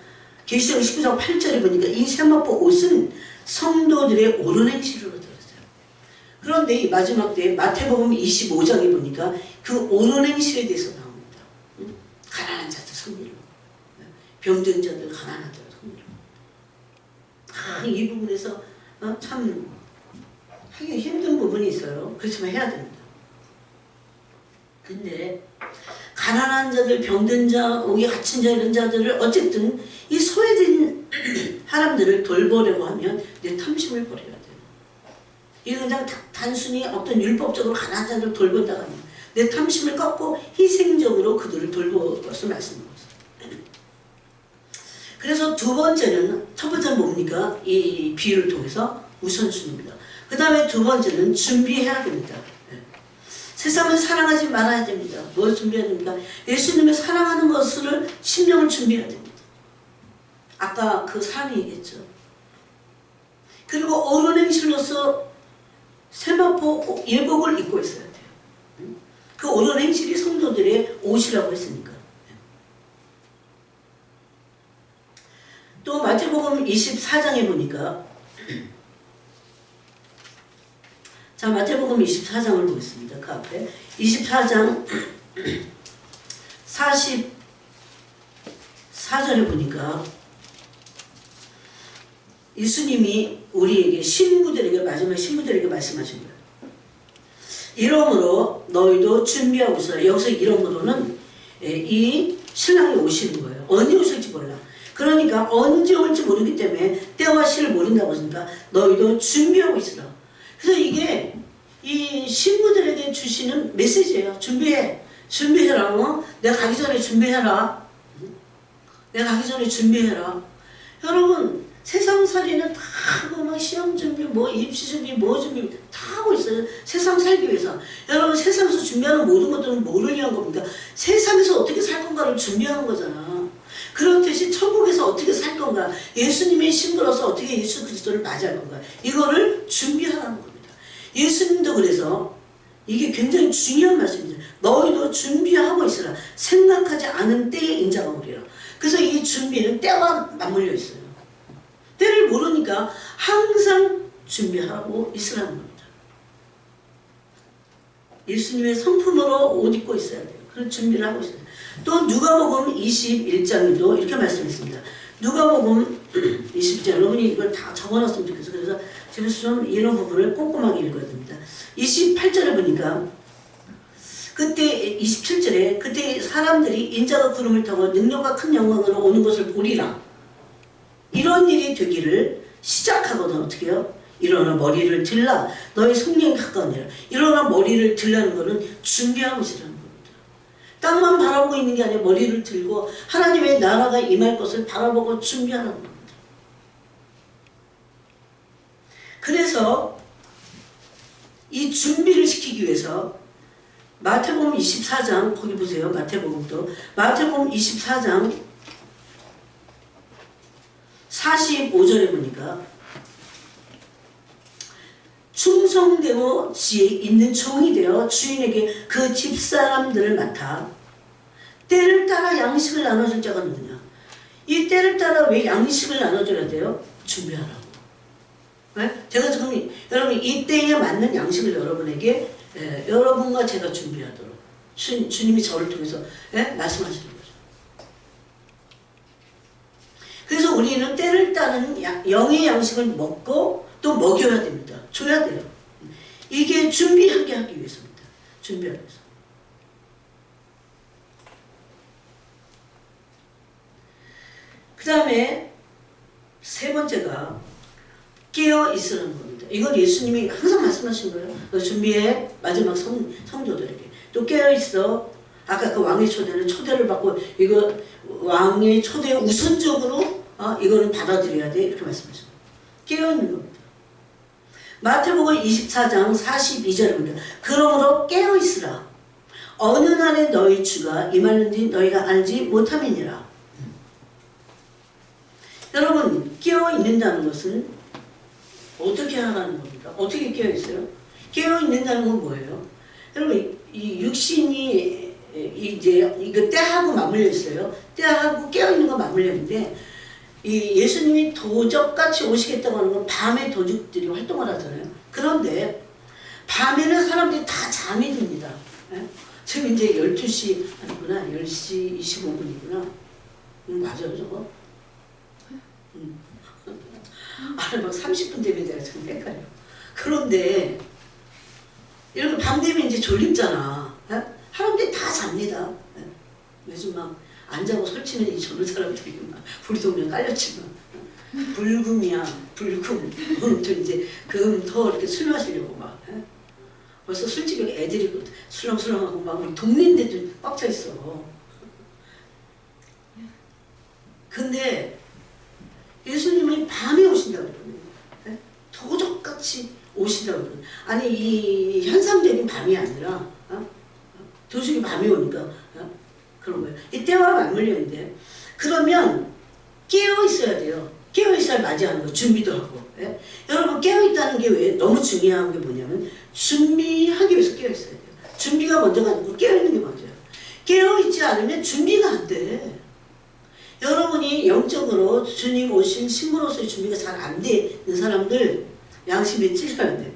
계시록 19장 8절에 보니까 이 세마포 옷은 성도들의 옳은 행실로 들었어요. 그런데 이 마지막 때 마태복음 25장에 보니까 그 옳은 행실에 대해서 나옵니다. 가난한 자들 성리로, 병든 자들 가난한 자들 성리로. 이 부분에서 참 하기 힘든 부분이 있어요. 그렇지만 해야 됩니다. 근데 가난한 자들, 병든 자, 목에 갇힌 자 이런 자들을 어쨌든 이 소외된 사람들을 돌보려고 하면 내 탐심을 버려야 돼요. 이거 그냥 단순히 어떤 율법적으로 가난한 자들을 돌본다가 아니에요. 내 탐심을 꺾고 희생적으로 그들을 돌볼 것을 말씀드립니다. 그래서 두 번째는, 첫 번째는 뭡니까? 이 비유를 통해서 우선순위입니다. 그 다음에 두 번째는 준비해야 됩니다. 세상을 사랑하지 말아야 됩니다. 뭘 준비해야 됩니까? 예수님을 사랑하는 것을 심령을 준비해야 됩니다. 아까 그 사람이 얘기했죠. 그리고 옳은 행실로서 세마포 예복을 입고 있어야 돼요. 그 옳은 행실이 성도들의 옷이라고 했으니까. 또 마태복음 24장에 보니까, 자, 마태복음 24장을 보겠습니다. 그 앞에 24장 44절에 보니까 예수님이 우리에게 신부들에게, 마지막 신부들에게 말씀하신 거예요. 이러므로 너희도 준비하고 있어라. 여기서 이러므로는 이 신랑이 오시는 거예요. 언제 오실지 몰라. 그러니까 언제 올지 모르기 때문에 때와 시를 모른다고 하니까 너희도 준비하고 있으라. 그래서 이게 이 신부들에게 주시는 메시지예요. 준비해. 준비해라. 내가 가기 전에 준비해라. 내가 가기 전에 준비해라. 여러분, 세상살이는 다 하고 막 시험 준비, 뭐 입시 준비, 뭐 준비 다 하고 있어요. 세상 살기 위해서. 여러분, 세상에서 준비하는 모든 것들은 뭐를 위한 겁니까? 세상에서 어떻게 살 건가를 준비하는 거잖아. 그렇듯이 천국에서 어떻게 살 건가, 예수님의 신부로서 어떻게 예수 그리스도를 맞이할 건가, 이거를 준비하라는 겁니다. 예수님도 그래서 이게 굉장히 중요한 말씀입니다. 너희도 준비하고 있으라. 생각하지 않은 때에 인자가 오리라. 그래서 이 준비는 때와 맞물려 있어요. 때를 모르니까 항상 준비하고 있으라는 겁니다. 예수님의 성품으로 옷 입고 있어야 돼요. 그런 준비를 하고 있어야 돼요. 또 누가복음 21장에도 이렇게 말씀했습니다. 누가복음 20장, 여러분이 이걸 다 적어놨으면 좋겠어요. 그래서 집에서 좀 이런 부분을 꼼꼼하게 읽어야 됩니다. 28절에 보니까 그때 27절에 그때 사람들이 인자가 구름을 타고 능력과 큰 영광으로 오는 것을 보리라. 이런 일이 되기를 시작하거든. 어떻게 해요? 일어나 머리를 들라. 너의 성령이 가까우니라. 일어나 머리를 들라는 것은 준비하고 있으라는 겁니다. 땅만 바라보고 있는 게 아니라 머리를 들고 하나님의 나라가 임할 것을 바라보고 준비하는 겁니다. 그래서 이 준비를 시키기 위해서 마태복음 24장, 거기 보세요. 마태복음도 마태복음 24장 45절에 보니까 충성되고 지혜 있는 종이 되어 주인에게 그 집사람들을 맡아 때를 따라 양식을 나눠줄 자가 누구냐. 이 때를 따라 왜 양식을 나눠줘야 돼요? 준비하라고. 네? 제가 지금 여러분 이 때에 맞는 양식을 여러분에게 여러분과 제가 준비하도록 주님이 저를 통해서 말씀하시는 거죠. 그래서 우리는 때를 따르는 영의 양식을 먹고 또 먹여야 됩니다. 줘야 돼요. 이게 준비하게 하기 위해서입니다. 준비하기 위해서. 그 다음에 세 번째가 깨어 있으라는 겁니다. 이건 예수님이 항상 말씀하신 거예요. 너 준비해. 마지막 성도들에게. 또 깨어 있어. 아까 그 왕의 초대를 받고 이거 왕의 초대 우선적으로 이거는 받아들여야 돼. 이렇게 말씀하셨어요. 깨어 있는 겁니다. 마태복음 24장 42절에 보니까 그러므로 깨어 있으라. 어느 날에 너희 주가 임하는지 너희가 알지 못함이니라. 여러분 깨어 있는다는 것은 어떻게 하라는 겁니까? 어떻게 깨어 있어요? 깨어 있는다는 건 뭐예요? 여러분 이 육신이 이제 이거 때하고 맞물려 있어요. 때하고 깨어 있는 거 맞물려 있는데 이 예수님이 도적같이 오시겠다고 하는 건 밤에 도적들이 활동을 하잖아요. 그런데 밤에는 사람들이 다 잠이 듭니다. 지금 이제 12시 아니구나. 10시 25분이구나. 맞아요 저거? 아니 막 30분 되면 내가 좀 헷갈려. 그런데 이렇게 밤 되면 이제 졸립잖아. 사람들이 다 잡니다. 요즘 막 안 자고 설치는 이 젊은 사람들이 막 우리 동네 깔렸지만 불금이야 불금. 저 이제 더 이렇게 술 마시려고 막 벌써 술집에 애들이 술렁술렁하고 막 우리 동네인데도 꽉 차 있어. 근데 예수님이 밤에 오신다고 그러네. 도적같이 오신다고 그러네. 아니 이 현상적인 밤이 아니라 도적이 밤에 오니까 그런 거예요. 이 때와 맞물려 있는데 그러면 깨어 있어야 돼요. 깨어 있어야 맞이하는 거 준비도 하고. 예? 여러분 깨어 있다는 게 왜 너무 중요한 게 뭐냐면 준비하기 위해서 깨어 있어야 돼요. 준비가 먼저가 아니고 깨어 있는 게 먼저예요. 깨어 있지 않으면 준비가 안 돼. 여러분이 영적으로 주님 오신 신부로서의 준비가 잘 안 되는 사람들 양심에 찔러야 돼.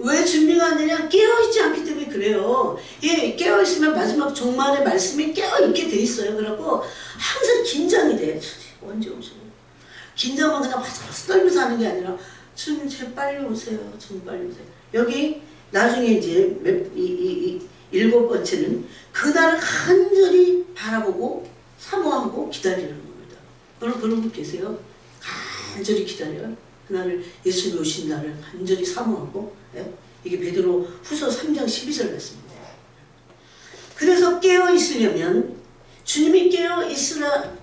왜 준비가 안 되냐? 깨어있지 않기 때문에 그래요. 예, 깨어있으면 마지막 종말의 말씀이 깨어있게 돼 있어요. 그래갖고 항상 긴장이 돼. 언제 오세요? 긴장만 그냥 바삭바삭 떨면서 하는 게 아니라 주님 제발 빨리 오세요. 주님 빨리 오세요. 여기 나중에 이제 일곱 번째는 그날을 간절히 바라보고 사모하고 기다리는 겁니다. 여러분 그런 분 계세요? 간절히 기다려요. 그날을 예수님이 오신 날을 간절히 사모하고. 예? 이게 베드로 후서 3장 12절 말씀입니다. 그래서 깨어있으려면 주님이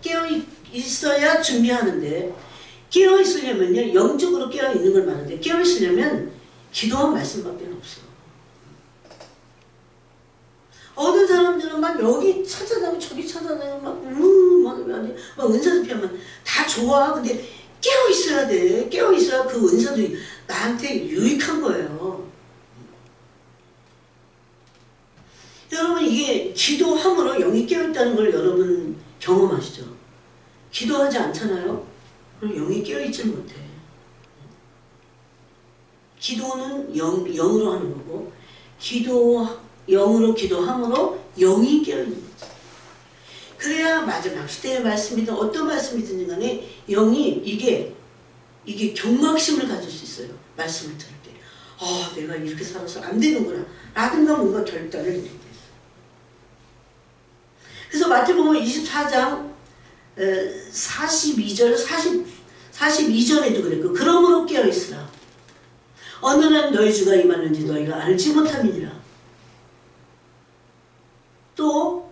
깨어있어야 준비하는데 깨어있으려면요 영적으로 깨어있는 걸 말하는데 깨어있으려면 기도와 말씀밖에 없어. 어떤 사람들은 막 여기 찾아다니고 저기 찾아다니고 막 은사도 피하면 다 좋아. 근데 깨어 있어야 돼. 깨어 있어야 그 은사도 나한테 유익한 거예요. 여러분 이게 기도함으로 영이 깨어 있다는 걸 여러분 경험하시죠? 기도하지 않잖아요? 그럼 영이 깨어 있질 못해. 기도는 영으로 하는 거고 영으로 기도함으로 영이 깨어 있는 거죠. 그래야 마지막 시대의 말씀이든 어떤 말씀이든 간에 영이 이게 경각심을 가질 수 있어요. 말씀을 들을 때. 내가 이렇게 살아서 안 되는구나. 라든가 뭔가 결단을 내리게 돼요. 그래서 마태복음 24장 42절에도 그랬고 그러므로 깨어있으라. 어느 날 너희 주가 임하는지 너희가 알지 못함이니라. 또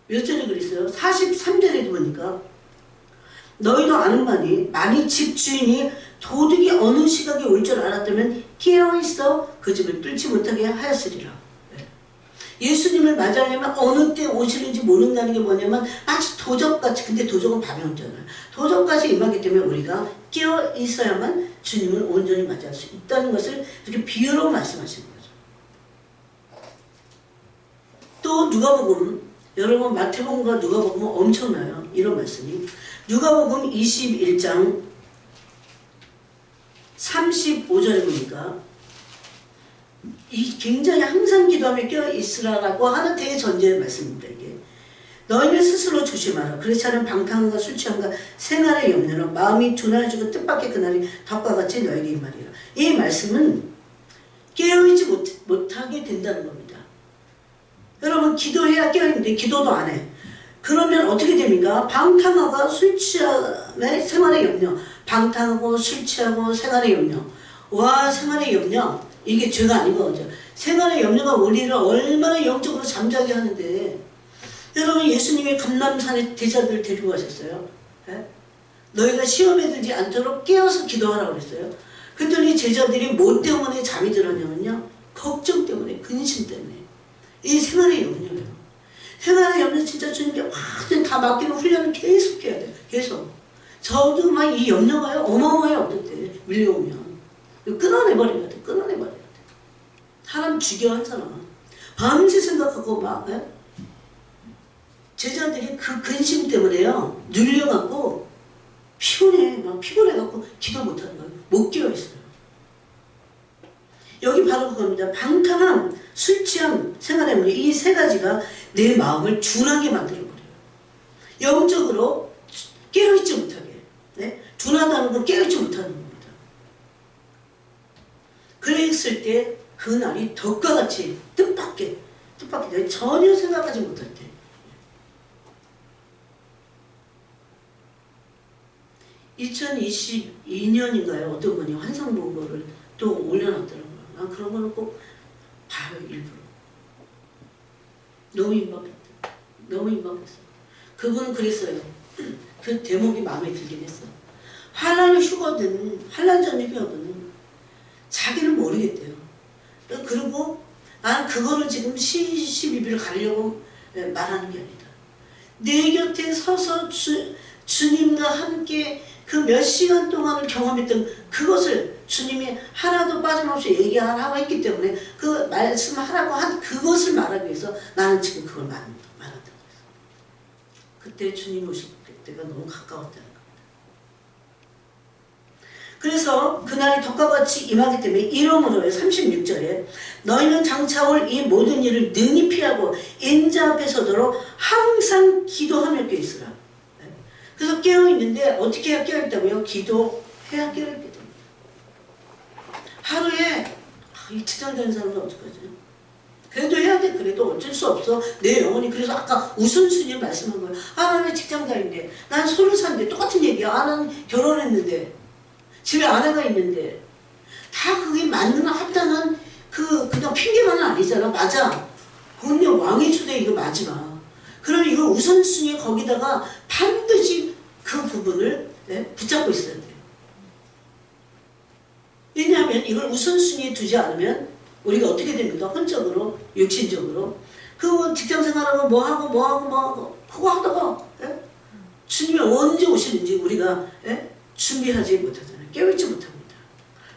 몇 절에 그랬어요? 43절에도 보니까 너희도 아는 바니 만일 집주인이 도둑이 어느 시각에 올 줄 알았다면 깨어있어 그 집을 뚫지 못하게 하였으리라. 예수님을 맞이하려면 어느 때 오시는지 모른다는 게 뭐냐면 마치 도적같이, 근데 도적은 밤에 오잖아요. 도적같이 임하기 때문에 우리가 깨어있어야만 주님을 온전히 맞이할 수 있다는 것을 이렇게 비유로 말씀하시는 거죠. 또 누가복음, 여러분 마태복음과 누가복음은 엄청나요. 이런 말씀이 누가복음 21장 35절에 보니까 이 굉장히 항상 기도하며 깨어있으라라고 하는 대전제의 말씀입니다. 이게 너희는 스스로 조심하라. 그렇지 않으면 방탕함과 술 취함과 생활의 염려로 마음이 둔해지고 뜻밖의 그날이 덕과 같이 너에게 임하리라. 이 말씀은 깨어있지 못하게 된다는 겁니다. 여러분 기도해야 깨어있는데 기도도 안 해. 그러면 어떻게 됩니까? 방탕하고 술 취함의 생활의 염려, 방탕하고 술 취하고 생활의 염려. 와, 생활의 염려, 이게 죄가 아닌 거죠. 생활의 염려가 우리를 얼마나 영적으로 잠자게 하는데, 여러분 예수님이 감람산에 제자들을 데리고 가셨어요. 네? 너희가 시험에 들지 않도록 깨어서 기도하라고 그랬어요. 그랬더니 제자들이 뭐 때문에 잠이 들었냐면요, 걱정 때문에, 근심 때문에. 이 생활의 염려예요. 생활의 염려 진짜 주님께 완전히 다 맡기는 훈련을 계속 해야 돼요. 계속. 저도 막 이 염려가요 어마어마해요. 어떨 때 밀려오면 끊어내버려야 돼. 끊어내버려야 돼. 사람 죽여 한 사람 밤새 생각하고 막 제자들이 그 근심 때문에요 눌려갖고 피곤해. 막 피곤해갖고 기도 못하는 거예요. 못 깨어있어요. 여기 바로 그겁니다. 방탕함, 술 취함, 생활의 문제, 이 세 가지가 내 마음을 둔하게 만들어버려요. 영적으로 깨어있지 못하게. 네? 둔하다는 건 깨어있지 못하는 겁니다. 그랬을 때 그날이 덕과 같이 뜻밖의 핍박이 전혀 생각하지 못할 때. 2022년인가요? 어떤 분이 환상보고를 또 올려놨더라고요. 난 그런 거는 꼭 봐요, 일부러. 너무 임박했다. 너무 임박했어. 그분은 그랬어요. 그 대목이 마음에 들긴 했어. 환란 휴거든, 환란 전이거든. 자기는 모르겠대요. 그리고 나는 그거를 지금 시비를 가려고 말하는 게 아니다. 내 곁에 서서 주님과 함께 그 몇 시간 동안을 경험했던 그것을 주님이 하나도 빠짐없이 얘기하라고 했기 때문에 그 말씀하라고 한 그것을 말하기 위해서 나는 지금 그걸 말한다고 했어. 그때 주님 오실 때가 너무 가까웠다는 겁니다. 그래서 그날이 덕과 같이 임하기 때문에 이러므로 36절에 너희는 장차 올 이 모든 일을 능히 피하고 인자 앞에 서도록 항상 기도하며 깨어있으라. 그래서 깨어있는데 어떻게 해야 깨어있다고요? 기도해야 깨어있게 됩니다. 하루에 이 치장되는 사람은 어떡하지? 그래도 해야 돼. 그래도 어쩔 수 없어. 내 영혼이. 그래서 아까 우선순위 말씀한 거예요. 나는 직장다니는데, 난 서울 사는데 똑같은 얘기야. 나는 결혼했는데, 집에 아내가 있는데, 다 그게 맞는 합당한 그냥 핑계만은 아니잖아. 맞아. 그건요 왕의 초대 이거 마지막. 그럼 이거 우선순위에 거기다가 반드시 그 부분을 붙잡고 있어야 돼요. 왜냐하면 이걸 우선순위에 두지 않으면 우리가 어떻게 됩니까? 혼적으로, 육신적으로. 그 직장생활하고 뭐하고 그거 하다가 주님이 언제 오시는지 우리가 준비하지 못하잖아요. 깨우지 못합니다.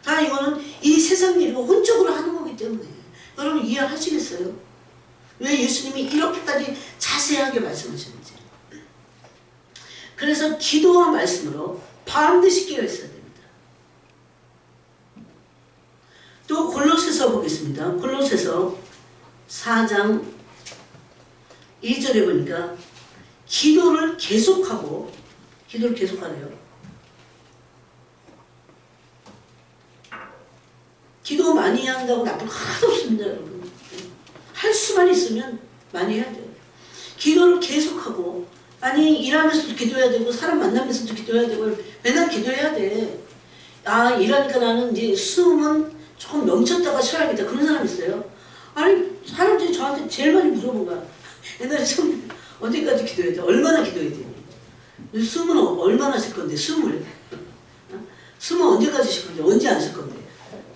다 이거는 이 세상 일이고 혼적으로 하는 거기 때문에 여러분 이해하시겠어요? 왜 예수님이 이렇게까지 자세하게 말씀하셨는지. 그래서 기도와 말씀으로 반드시 깨어 있어야 됩니다. 또 골로새서 보겠습니다. 골로새서 4장 2절에 보니까 기도를 계속하래요. 기도 많이 한다고 나쁜 거 하나도 없습니다, 여러분. 할 수만 있으면 많이 해야 돼요. 기도를 계속하고, 아니 일하면서도 기도해야 되고 사람 만나면서도 기도해야 되고 맨날 기도해야 돼. 아 일하니까 나는 이제 숨은 조금 멈췄다가 쉬어야겠다. 그런 사람 있어요. 아니 사람들이 저한테 제일 많이 물어본 거야. 옛날에 처음 언제까지 기도해야 돼? 얼마나 기도해야 돼? 숨은 얼마나 쉴 건데 숨을? 숨은 언제까지 쉴 건데? 언제 안 쉴 건데?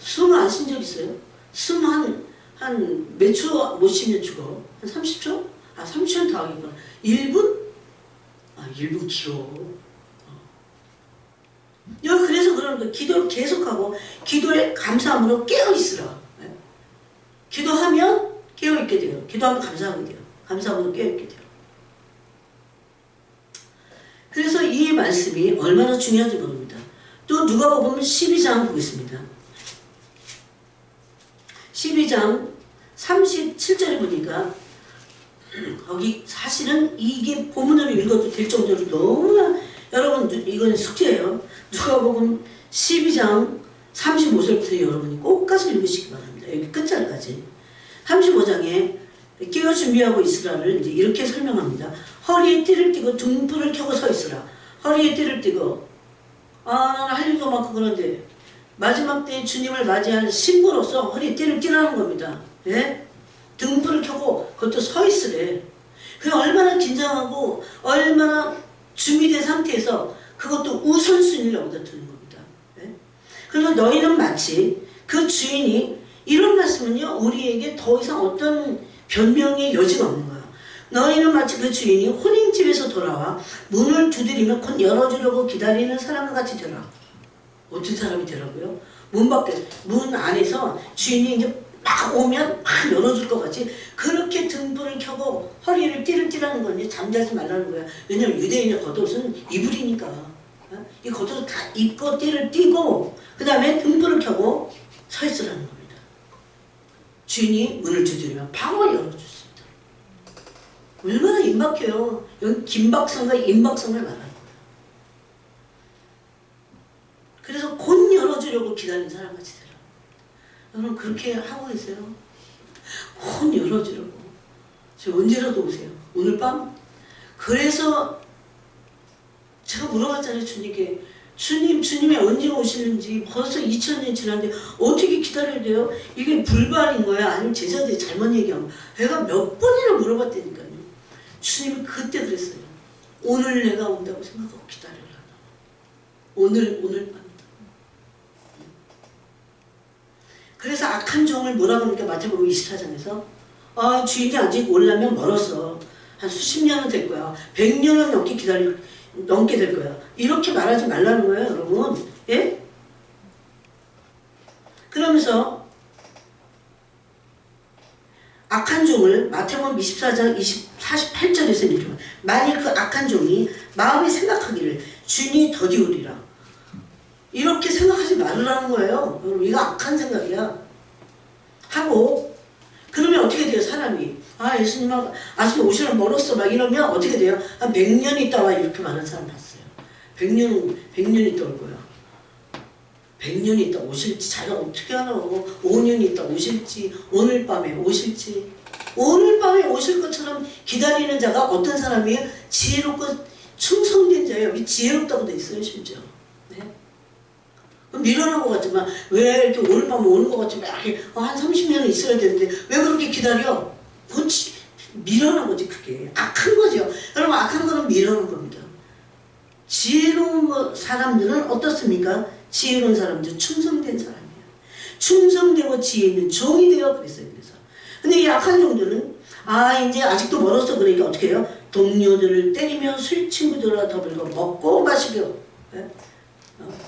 숨을 안 쉰 적 있어요? 숨 한 몇 초 못 쉬면 죽어? 한 30초? 아 30초는 더 하겠구나. 1분? 아 1분 길어. 그래서 그러는 거예요. 기도를 계속하고 기도에 감사함으로 깨어있으라. 기도하면 깨어있게 돼요. 기도하면 감사하게 돼요. 감사함으로 깨어있게 돼요. 그래서 이 말씀이 얼마나 중요한지 모릅니다. 또 누가복음 12장 보겠습니다. 12장 37절에 보니까 거기 사실은 이게 본문으로 읽어도 될 정도로 너무나 여러분 이건 숙제예요. 누가복음 12장 35절부터 여러분이 꼭 가서 읽으시기 바랍니다. 여기 끝자리까지. 35장에 깨어 준비하고 있으라를 이제 이렇게 설명합니다. 허리에 띠를 띠고 등불을 켜고 서 있으라. 허리에 띠를 띠고 나는 할 일도 많고 그런데 마지막 때에 주님을 맞이할 신부로서 허리에 띠를 띠라는 겁니다. 예? 등불을 켜고 그것도 서 있으래. 그 얼마나 긴장하고 얼마나 준비된 상태에서 그것도 우선순위를 여기다 두는 겁니다. 예? 그래서 너희는 마치 그 주인이 이런 말씀은요 우리에게 더 이상 어떤 변명의 여지가 없는 거야. 너희는 마치 그 주인이 혼인집에서 돌아와 문을 두드리며 곧 열어주려고 기다리는 사람과 같이 되라. 어떤 사람이 되라고요? 문 안에서 주인이 이제 막 오면 막 열어줄 것 같이 그렇게 등불을 켜고 허리를 띠를 띠라는 건 잠자지 말라는 거야. 왜냐면 유대인의 겉옷은 이불이니까. 이 겉옷을 다 입고 띠를 띠고 그 다음에 등불을 켜고 서 있으라는 겁니다. 주인이 문을 두드리면 바로 열어줬습니다. 얼마나 임박해요. 여기 김박성과 임박성을 말하는 거예요. 그래서 곧 열어주려고 기다리는 사람같이 되라. 여러분 그렇게 하고 계세요? 곧 열어주려고. 저 언제라도 오세요. 오늘 밤. 그래서 제가 물어봤잖아요. 주님께. 주님이 언제 오시는지 벌써 2000년 지났는데 어떻게 기다려야 돼요? 이게 불발인 거야? 아니면 제자들이 잘못 얘기한 거야? 내가 몇 번이나 물어봤다니까요. 주님이 그때 그랬어요. 오늘 내가 온다고 생각하고 기다려라. 오늘 밤이다. 그래서 악한 종을 뭐라고 합니까? 마태복음 24장에서 주인이 아직 오려면 멀었어. 한 수십 년은 될 거야. 100년은 넘게 될 거야. 이렇게 말하지 말라는 거예요, 여러분. 예? 그러면서 악한 종을 마태복음 24장 48절에서 이렇게 말해요. 만일 그 악한 종이 마음에 생각하기를 주인이 더디오리라. 이렇게 생각하지 말라는 거예요. 여러분, 이거 악한 생각이야. 하고 그러면 어떻게 돼요, 사람이? 예수님 아침에 오시려면 멀었어. 막 이러면 어떻게 돼요? 한 100년 있다 와. 이렇게 말하는 사람 봤어요. 100년 있다 올 거야. 100년 있다 오실지 자기가 어떻게 하나. 5년 있다 오실지, 오늘 밤에 오실지. 오늘 밤에 오실 것처럼 기다리는 자가 어떤 사람이에요? 지혜롭고 충성된 자예요. 지혜롭다고 돼 있어요, 심지어. 네? 미련한 것 같지만 왜 이렇게 오늘 밤에 오는 것 같지만 한 30년은 있어야 되는데 왜 그렇게 기다려? 그건 미련한 거지. 그게 악한 거죠. 여러분, 악한 거는 미련한 겁니다. 지혜로운 사람들은 어떻습니까? 지혜로운 사람들은 충성된 사람이에요. 충성되고 지혜 있는 종이 되어 그랬어요. 그래서 근데 이 악한 종들은 이제 아직도 멀었어. 그러니까 어떻게 해요? 동료들을 때리며 술 친구들과 더불고 먹고 마시고, 네?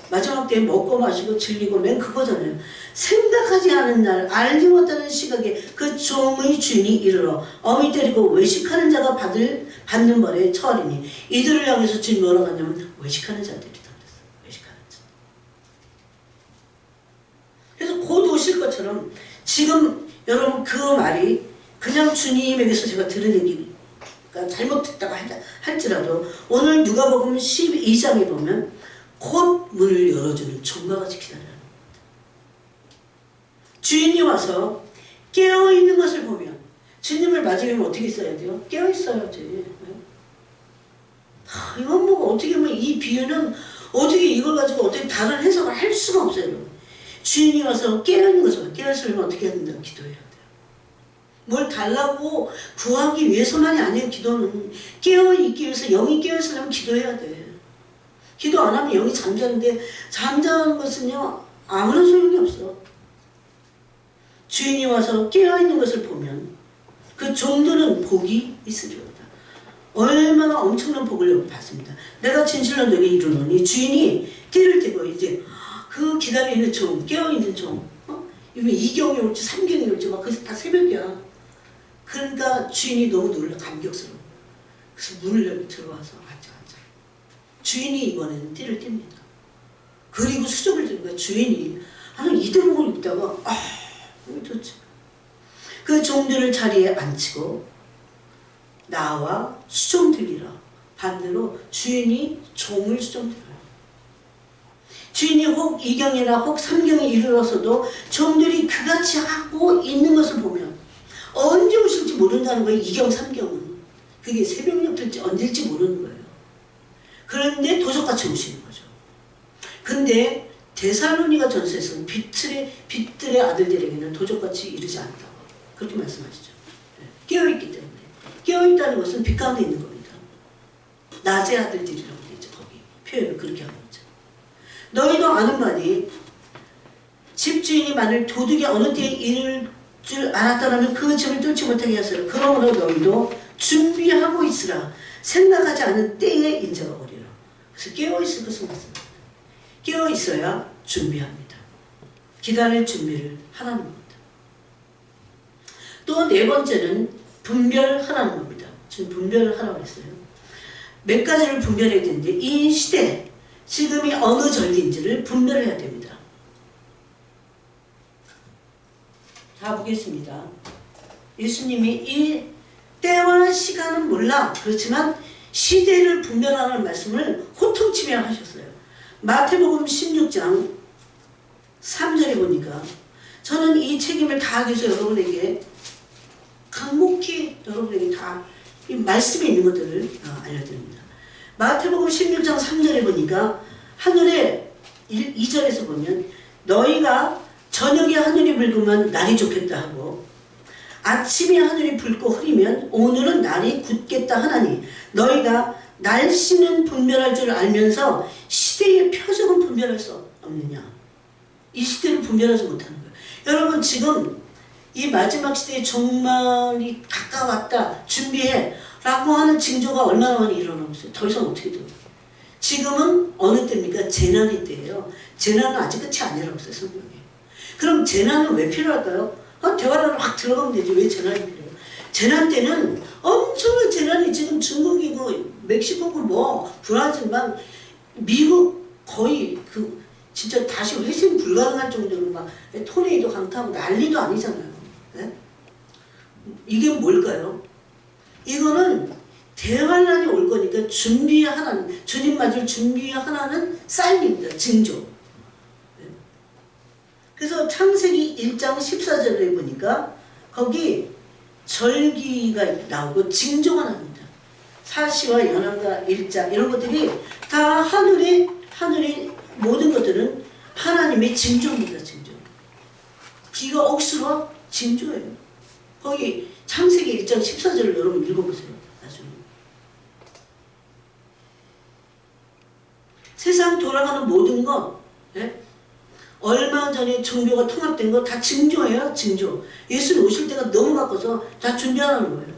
마지막 때에 먹고 마시고 즐기고 맨 그거잖아요. 생각하지 않은 날 알지 못하는 시각에 그 종의 주인이 이르러 어미 때리고 외식하는 자가 받는 벌에 처하리니 이들을 향해서 주님 뭐라고 하냐면 외식하는 자들이다 그랬어요. 외식하는 자. 그래서 곧 오실 것처럼 지금 여러분 그 말이 그냥 주님에게서 제가 들은 얘기가 잘못됐다고 할지라도 오늘 누가복음 12장에 보면 곧 문을 열어주는 종과 같이 기다려라. 주인이 와서 깨어있는 것을 보면 주님을 맞으려면 어떻게 있어야 돼요? 깨어있어야지. 이건 뭐 어떻게 보면 이 비유는 어떻게 이걸 가지고 어떻게 다른 해석을 할 수가 없어요. 주인이 와서 깨어있는 것을 깨어있으려면 어떻게 해야 된다고 기도해야 돼요. 뭘 달라고 구하기 위해서만이 아니에요. 기도는 깨어있기 위해서 영이 깨어있으려면 기도해야 돼. 기도 안 하면 영이 잠자는데 잠자는 것은요 아무런 소용이 없어. 주인이 와서 깨어있는 것을 보면 그 종들은 복이 있으리로다. 얼마나 엄청난 복을 받습니다. 내가 진실로 너에게 이르노니 주인이 띠를 띠고 이제 그 기다리는 종, 깨어있는 종, 이면 2경이 올지 3경이 올지 막 그래서 다 새벽이야. 그러니까 주인이 너무 놀라 감격스러워. 그래서 문을 열고 들어와서 앉아. 주인이 이번에는 띠를 띱니다. 그리고 수족을 들니까 주인이 한 이대목을 입다가 좋지. 그 종들을 자리에 앉히고 나와 수종들이라. 반대로 주인이 종을 수종들어요. 주인이 혹 2경이나 혹 3경에 이르러서도 종들이 그같이 하고 있는 것을 보면 언제 오실지 모른다는 거예요. 2경, 3경은. 그게 새벽녘 될지 언제일지 모르는 거예요. 그런데 도적같이 오시는 거죠. 근데 데살로니가 전서에서는 빛들의 아들들에게는 도적같이 이르지 않다고 그렇게 말씀하시죠. 깨어있기 때문에. 깨어있다는 것은 빛 가운데 있는 겁니다. 낮의 아들들이라고 되죠. 거기 표현을 그렇게 하고 있죠. 너희도 아는 바니 집주인이 만일 도둑이 어느 때에 이를 줄 알았더라면 그 집을 뚫지 못하게 하시라. 그러므로 너희도 준비하고 있으라. 생각하지 않은 때에 인자가 오리라. 그래서 깨어있을 것은 맞습니다. 깨어있어야 준비합니다. 기다릴 준비를 하라는 겁니다. 또 네 번째는 분별하라는 겁니다. 지금 분별을 하라고 했어요. 몇 가지를 분별해야 되는데 이 시대, 지금이 어느 절기인지를 분별해야 됩니다. 자, 보겠습니다. 예수님이 이 때와 시간은 몰라. 그렇지만 시대를 분별하라는 말씀을 호통치며 하셨어요. 마태복음 16장 3절에 보니까 저는 이 책임을 다하기 위해서 여러분에게 간곡히 여러분에게 다 이 말씀에 있는 것들을 알려드립니다. 마태복음 16장 3절에 보니까 하늘에 2절에서 보면 너희가 저녁에 하늘이 붉으면 날이 좋겠다 하고 아침에 하늘이 붉고 흐리면 오늘은 날이 굳겠다 하나니 너희가 날씨는 분별할 줄 알면서 시대의 표적은 분별할 수 없느냐. 이 시대를 분별하지 못하는 거예요. 여러분 지금 이 마지막 시대의 종말이 가까웠다 준비해 라고 하는 징조가 얼마나 많이 일어나고 있어요. 더 이상 어떻게 돼요. 지금은 어느 때입니까? 재난의 때예요. 재난은 아직 끝이 아니라고 했어요. 성경에. 그럼 재난은 왜 필요할까요? 대화를 확 들어가면 되지. 왜 재난이 필요해요? 재난 때는 엄청난 재난이 지금 중국이고 멕시코고 뭐 브라질 막 미국 거의 그 진짜 다시 회생 불가능할 정도로 막 토네이도 강타하고 난리도 아니잖아요. 네? 이게 뭘까요? 이거는 대환란이 올 거니까 준비하라는, 주님 맞을 준비하라는 사인입니다. 징조. 네. 그래서 창세기 1장 14절에 보니까 거기 절기가 나오고 징조가 나옵니다. 사시와 연합과 일자 이런 것들이 다 하늘의 모든 것들은 하나님의 징조입니다. 징조. 비가 억수로 징조예요. 거기 창세기 1장 14절을 여러분 읽어보세요. 나중에. 세상 돌아가는 모든 것, 예? 얼마 전에 종교가 통합된 거 다 징조예요. 징조. 예수님 오실 때가 너무 가까워서 다 준비하라는 거예요.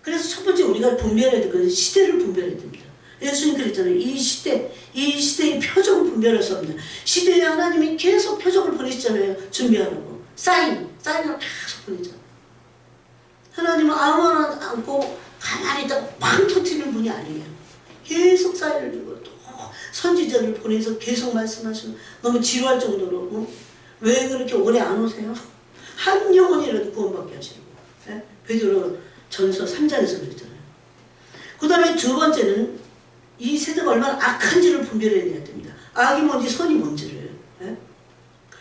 그래서 첫 번째 우리가 분별해야 될 것은 시대를 분별해야 됩니다. 예수님 그랬잖아요. 이 시대의 표적을 분별할 수 없는 시대에 하나님이 계속 표적을 보내시잖아요. 준비하라고. 사인을 계속 보내잖아요. 하나님은 아무나 않고 가만히 있다가 팡 터뜨리는 분이 아니에요. 계속 사인을 주고 또 선지자를 보내서 계속 말씀하시고 너무 지루할 정도로 왜 그렇게 오래 안 오세요? 한 영혼이라도 구원받게 하시고. 네? 베드로 전서 3장에서 그랬잖아요. 그 다음에 두 번째는 이 세대가 얼마나 악한지를 분별해내야 됩니다. 악이 뭔지 선이 뭔지를. 예?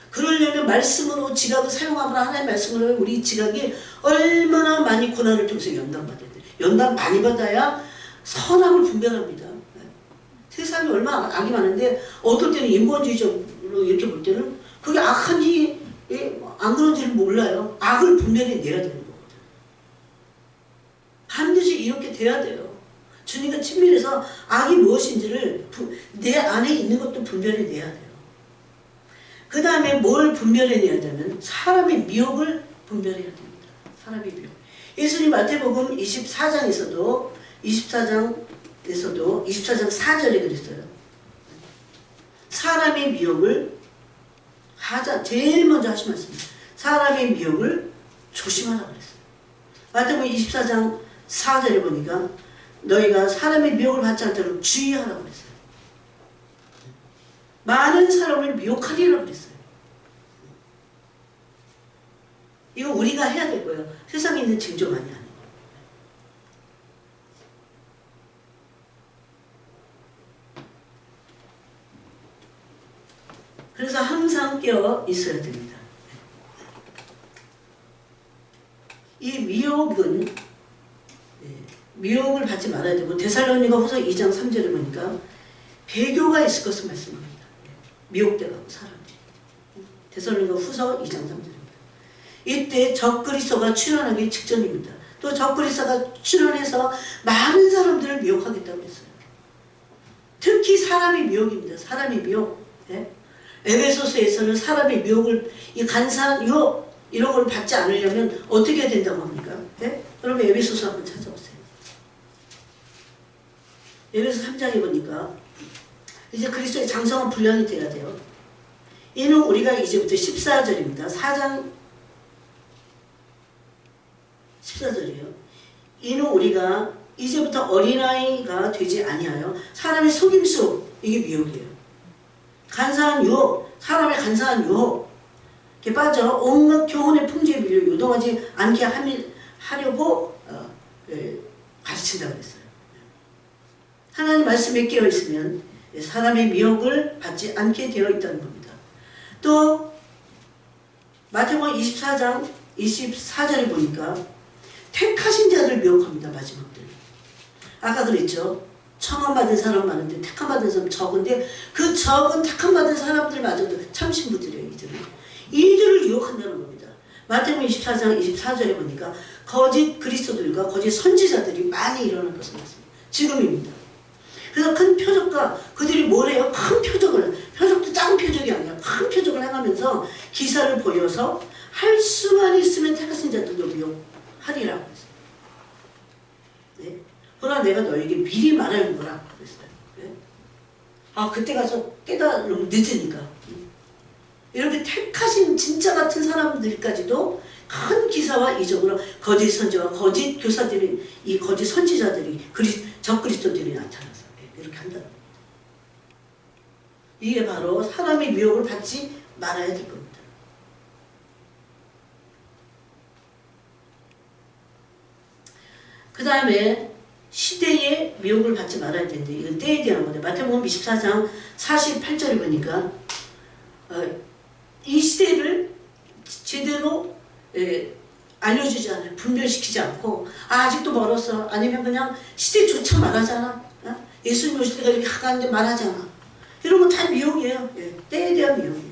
그러려면 말씀으로 지각을 사용하거나 하나님의 말씀으로 우리 지각이 얼마나 많이 고난을 통해서 연단받아야 돼요. 연단 많이 받아야 선악을 분별합니다. 예? 세상에 얼마나 악이 많은데 어떨 때는 인본주의적으로 이렇게 볼 때는 그게 악한지 안 그런지를 몰라요. 악을 분별해내야 되는 거거든요. 반드시 이렇게 돼야 돼요. 주님과 친밀해서 악이 무엇인지를 내 안에 있는 것도 분별해내야 돼요. 그 다음에 뭘 분별해내야 되면 사람의 미혹을 분별해야 됩니다. 사람의 미혹. 예수님 마태복음 24장 4절에 그랬어요. 사람의 미혹을 제일 먼저 하신 말씀입니다. 사람의 미혹을 조심하라고 그랬어요. 마태복음 24장 4절에 보니까 너희가 사람의 미혹을 받지 않도록 주의하라고 그랬어요. 많은 사람을 미혹하리라고 그랬어요. 이거 우리가 해야 될 거예요. 세상에 있는 징조만이 아니고. 그래서 항상 깨어 있어야 됩니다. 이 미혹을 받지 말아야 되고 데살로니가 후서 2장 3절에 보니까 배교가 있을 것을 말씀합니다. 미혹돼가고 사람들이. 데살로니가 후서 2장 3절입니다. 이때 적그리스도가 출현하기 직전입니다. 또 적그리스도가 출현해서 많은 사람들을 미혹하겠다고 했어요. 특히 사람의 미혹입니다. 사람의 미혹. 네? 에베소서에서는 사람의 미혹을 이 간사한 유혹 이런 걸 받지 않으려면 어떻게 해야 된다고 합니까? 네? 여러분 에베소서 한번 찾아보세요. 에베소 3장에 보니까 이제 그리스도의 장성한 분량이 돼야 돼요. 이는 우리가 이제부터 14절입니다. 4장 14절이에요. 이는 우리가 이제부터 어린아이가 되지 아니하여 사람의 속임수 이게 미혹이에요. 간사한 유혹, 사람의 간사한 유혹 이렇게 빠져 온갖 교훈의 풍조에 밀려 요동하지 않게 하려고 가르친다고 했어요. 하나님 말씀에 깨어 있으면 사람의 미혹을 받지 않게 되어 있다는 겁니다. 또 마태복음 24장 24절에 보니까 택하신 자를 미혹합니다. 마지막 때는. 아까 그랬죠. 청함받은 사람 많은데 택함받은 사람 적은데 그 적은 택함받은 사람들마저도 참 신부들이에요. 이들을 유혹한다는 겁니다. 마태복음 24장 24절에 보니까 거짓 그리스도들과 거짓 선지자들이 많이 일어날 것을 말씀합니다. 지금입니다. 그래서 큰 표적과 그들이 뭘 해요? 큰 표적을, 표적도 작은 표적이 아니라 큰 표적을 행하면서 기사를 보여서 할 수만 있으면 택하신 자들도 미혹하리라고 했어요. 네? 그러나 내가 너에게 미리 말하는 거라 그랬어요. 네? 아, 그때 가서 깨달으면 늦으니까. 이렇게 택하신 진짜 같은 사람들까지도 큰 기사와 이적으로 거짓 선지와 거짓 교사들이, 이 거짓 선지자들이, 적그리스도들이 나타나서 이렇게 한다. 이게 바로 사람의 미혹을 받지 말아야 될 겁니다. 그 다음에 시대의 미혹을 받지 말아야 되는데 이건 때에 대한 건데 마태복음 24장 48절에 보니까 이 시대를 제대로 알려주지 않아요. 분별시키지 않고 아직도 멀었어. 아니면 그냥 시대조차 말하잖아. 예수님 오실 때가 이렇게 가까운데 말하잖아. 이런 건 다 미혹이에요. 때에 대한 미혹이에요.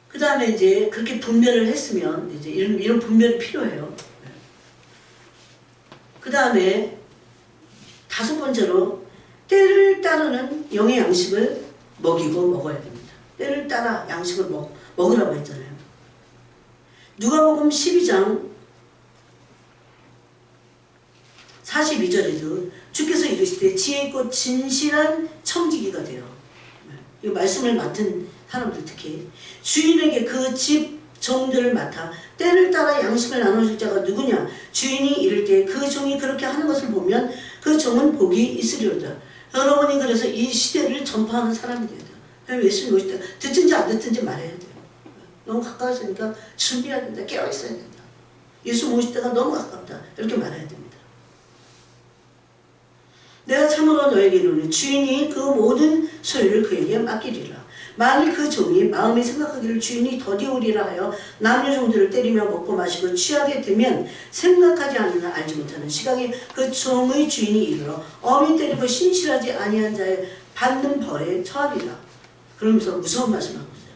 그 다음에 이제 그렇게 분별을 했으면 이제 이런 분별이 필요해요. 그 다음에 다섯 번째로 때를 따르는 영의 양식을 먹이고 먹어야 됩니다. 때를 따라 양식을 먹으라고 했잖아요. 누가복음 12장 42절에도 주께서 이르시되 지혜 있고 진실한 청지기가 되어, 이 말씀을 맡은 사람들 특히 주인에게 그 집 종들을 맡아 때를 따라 양식을 나눠줄 자가 누구냐? 주인이 이를 때 그 종이 그렇게 하는 것을 보면 그 종은 복이 있으리로다. 여러분이 그래서 이 시대를 전파하는 사람이 돼야 돼요. 예수님 오실 때 듣든지 안 듣든지 말해야 돼요. 너무 가까워지니까 준비해야 된다. 깨어있어야 된다. 예수 오실 때가 너무 가깝다. 이렇게 말해야 됩니다. 내가 참으로 너에게 이르노니 주인이 그 모든 소유를 그에게 맡기리라. 만일 그 종이 마음에 생각하기를 주인이 더디오리라 하여 남녀 종들을 때리며 먹고 마시고 취하게 되면 생각하지 않으나 알지 못하는 시각에 그 종의 주인이 이르러 어미 때리고 신실하지 아니한 자의 받는 벌에 처하리라. 그러면서 무서운 말씀을 하고 있어요.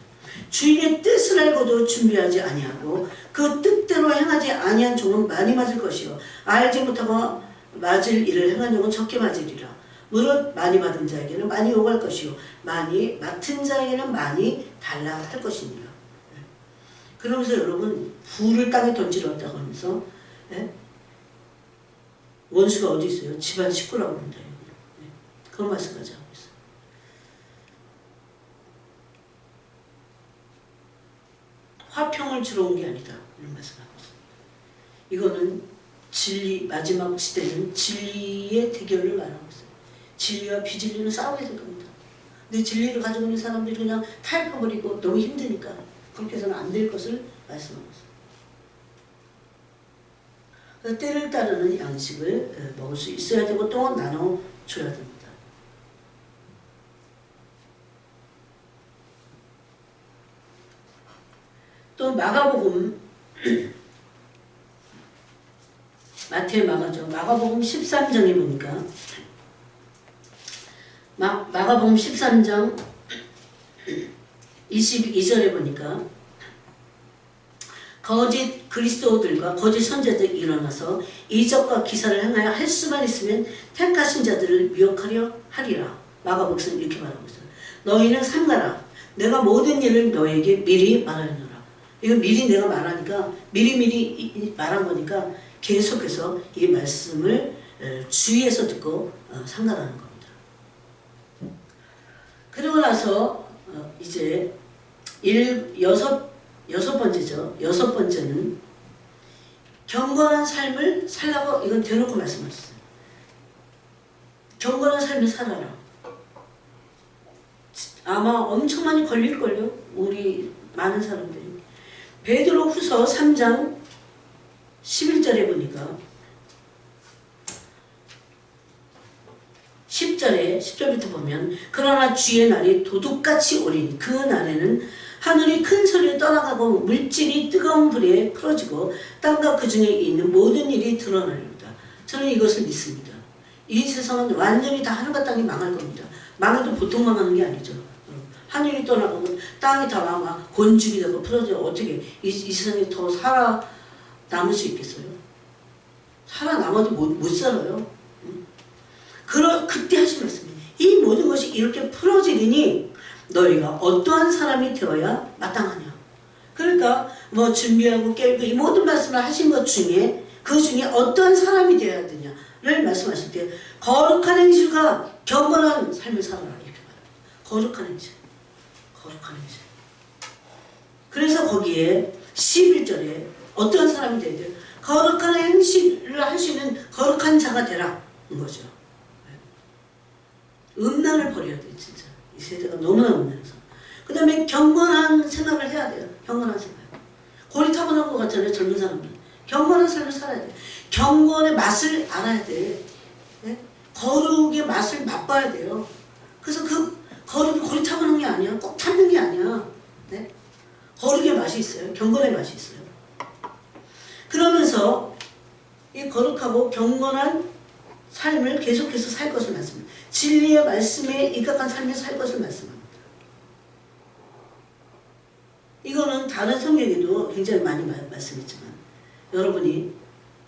주인의 뜻을 알고도 준비하지 아니하고 그 뜻대로 행하지 아니한 종은 많이 맞을 것이요 알지 못하고 맞을 일을 행한 종은 적게 맞으리라. 무릇 많이 받은 자에게는 많이 요구할 것이요 많이 맡은 자에게는 많이 달라 할 것이니라. 그러면서 여러분 불을 땅에 던지렀다고 하면서 원수가 어디 있어요? 집안 식구라고 합니다. 그런 말씀까지 하고 있어요. 화평을 주러 온 게 아니다. 이런 말씀을 하고 있어요. 이거는 진리, 마지막 시대는 진리의 대결을 말하고 있어요. 진리와 비진리는 싸워야 될 겁니다. 근데 진리를 가지고 있는 사람들이 그냥 타협해버리고 너무 힘드니까 그렇게 해서는 안 될 것을 말씀하고 있어요. 때를 따르는 양식을 먹을 수 있어야 되고 또 나눠줘야 됩니다. 또 마가복음 마태 마가죠. 마가복음 13장에 보니까 마가복음 13장 22절에 보니까 거짓 그리스도들과 거짓 선지자들이 일어나서 이적과 기사를 행하여 할 수만 있으면 택하신 자들을 미혹하려 하리라. 마가복음은 이렇게 말하고 있어요. 너희는 삼가라. 내가 모든 일을 너에게 미리 말하노라. 이거 미리 내가 말하니까 미리 말한 거니까 계속해서 이 말씀을 주의해서 듣고 삼가라는 겁니다. 그리고 나서 이제 여섯 번째죠. 여섯 번째는 경건한 삶을 살라고 이건 대놓고 말씀하셨어요. 경건한 삶을 살아라. 아마 엄청 많이 걸릴걸요. 우리 많은 사람들이. 베드로 후서 3장 11절에 보니까 10절부터 보면 그러나 주의 날이 도둑같이 오리니 그 날에는 하늘이 큰 소리로 떠나가고 물질이 뜨거운 불에 풀어지고 땅과 그 중에 있는 모든 일이 드러나리로다. 저는 이것을 믿습니다. 이 세상은 완전히 다 하늘과 땅이 망할 겁니다. 망해도 보통 망하는 게 아니죠. 하늘이 떠나가고 땅이 다 막 곤죽이 되고 풀어져. 어떻게 이 세상에 더 살아남을 수 있겠어요? 살아남아도 못 살아요. 그때 하신 말씀이 이 모든 것이 이렇게 풀어지리니 너희가 어떠한 사람이 되어야 마땅하냐. 그러니까 뭐 준비하고 깨고 이 모든 말씀을 하신 것 중에 그 중에 어떠한 사람이 되어야 되냐를 말씀하실 때 거룩한 행실과 경건한 삶을 살아라 이렇게 말합니다. 거룩한 행실. 거룩한 행실. 그래서 거기에 11절에 어떠한 사람이 되어야 돼요? 거룩한 행실을 할 수 있는 거룩한 자가 되라 는 거죠. 음란을 버려야 돼요. 진짜 이 세대가 너무나 음란해서. 그 다음에 경건한 생각을 해야 돼요. 경건한 생각. 골이 타고난 것 같잖아요. 젊은 사람은 경건한 삶을 살아야 돼요. 경건의 맛을 알아야 돼. 네? 거룩의 맛을 맛봐야 돼요. 그래서 그 거룩이 골이 타고난 게 아니야. 꼭 참는 게 아니야. 네? 거룩의 맛이 있어요. 경건의 맛이 있어요. 그러면서 이 거룩하고 경건한 삶을 계속해서 살 것을 말씀합니다. 진리의 말씀에 입각한 삶을 살 것을 말씀합니다. 이거는 다른 성경에도 굉장히 많이 말씀했지만 여러분이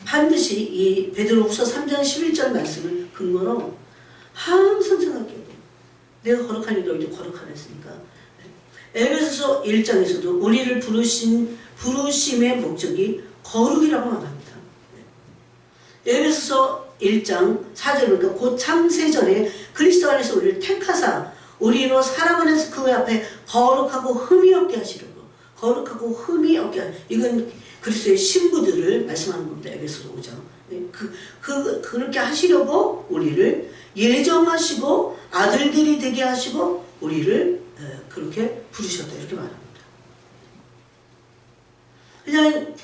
반드시 이 베드로후서 3장 11절 말씀을 근거로 항상 생각해야 돼요. 내가 거룩한 일도 너희도 거룩하라 했으니까. 에베소서 1장에서도 우리를 부르심의 목적이 거룩이라고 말합니다. 에베소서 1장 4절 그러니까 곧 창세전에 그리스도 안에서 우리를 택하사 우리로 사랑 안에서 그 앞에 거룩하고 흠이 없게 하시려고. 거룩하고 흠이 없게 하시려고. 이건 그리스도의 신부들을 말씀하는 겁니다. 에베소서 5장. 그렇게 하시려고 우리를 예정하시고 아들들이 되게 하시고 우리를 그렇게 부르셨다 이렇게 말합니다. 그냥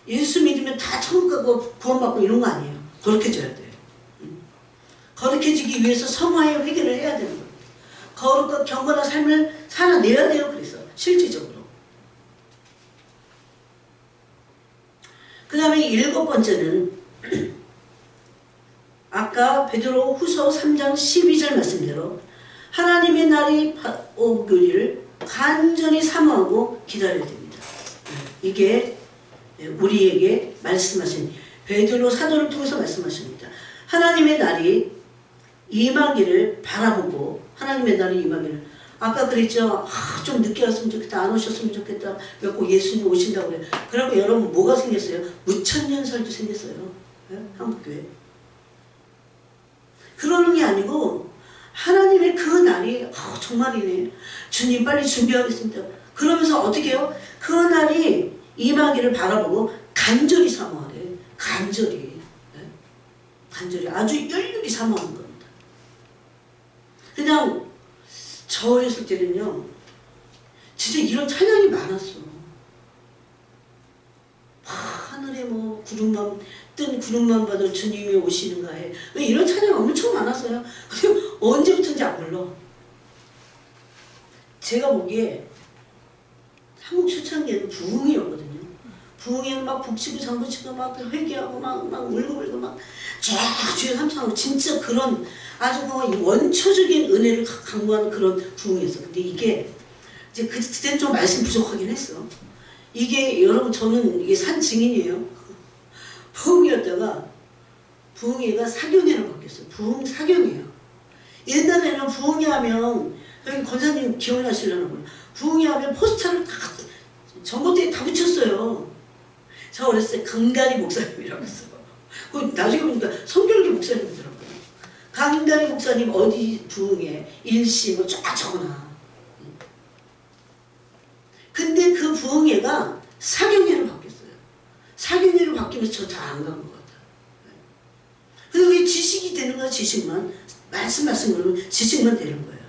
예수 믿으면 다 천국 가고 구원받고 이런 거 아니에요. 거룩해져야 돼요. 거룩해지기 위해서 성화의 회개를 해야 되는 겁니다. 거룩과 경건한 삶을 살아내야 돼요. 그래서 실질적으로. 그 다음에 7번째는 아까 베드로후서 3장 12절 말씀대로 하나님의 날이 오기를 간절히 사모하고 기다려야 됩니다. 이게 우리에게 말씀하신 베드로 사도를 통해서 말씀하십니다. 하나님의 날이 임하기를 바라보고 하나님의 날이 임하기를 아까 그랬죠. 좀 늦게 왔으면 좋겠다. 안 오셨으면 좋겠다. 꼭 예수님 오신다고 그래. 그러고 여러분 뭐가 생겼어요? 무천년설도 생겼어요. 네? 한국교회. 그러는 게 아니고 하나님의 그 날이 정말이네. 주님 빨리 준비하겠습니다. 그러면서 어떻게 해요? 그 날이 임하기를 바라보고 간절히 사모하래. 간절히. 네? 간절히 아주 열렬히 사모하는 겁니다. 그냥 저 어렸을 때는요. 진짜 이런 찬양이 많았어. 하늘에 뭐 구름만 뜬 구름만 봐도 주님이 오시는가에 왜 이런 찬양이 엄청 많았어요. 근데 언제부터인지 안 불러. 제가 보기에 한국 초창기에는 부흥이었거든요. 부흥에는 막 북치고 장구치고 막 회개하고 막 울고불고 막 쫙 주의 삼창하고 진짜 그런 아주 원초적인 은혜를 강구하는 그런 부흥이었어. 근데 이게 이제 그때는 좀 말씀 부족하긴 했어. 이게 여러분 저는 이게 산 증인이에요. 부흥이었다가 부흥회가 사경회로 바뀌었어요. 부흥 사경회예요. 옛날에는 부흥회 하면 여기 권사님 기억나시려나 몰라. 부흥회 하면 포스터를 다 전봇대에 다 붙였어요. 저 어렸을 때 강다리 목사님이라고 했어. 나중에 보니까 성결기 목사님이더라고요. 강다리 목사님 어디 부흥회 일시 뭐 쫙 적어놔. 근데 그 부흥회가 사경회로 바뀌었어요. 사경회로 바뀌면서 저 잘 안 간 것 같아요. 그리고 이 지식이 되는 거야. 지식만. 말씀 그러면 지식만 되는 거예요.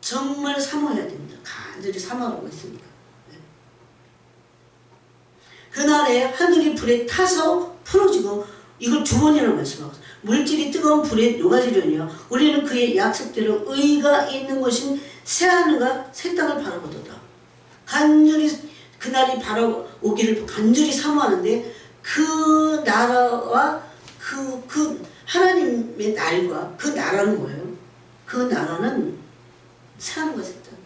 정말 사모해야 됩니다. 간절히 사모하라고 했습니다. 그날에 하늘이 불에 타서 풀어지고 이걸 두 번이나 말씀하고 물질이 뜨거운 불에 녹아지려니와 우리는 그의 약속대로 의가 있는 것인 새하늘과 새 땅을 바라보도다. 간절히 그날이 바라오기를 간절히 사모하는데 그 나라와 그 하나님의 날과 그 나라는 뭐예요? 그 나라는 새하늘과 새 땅이에요.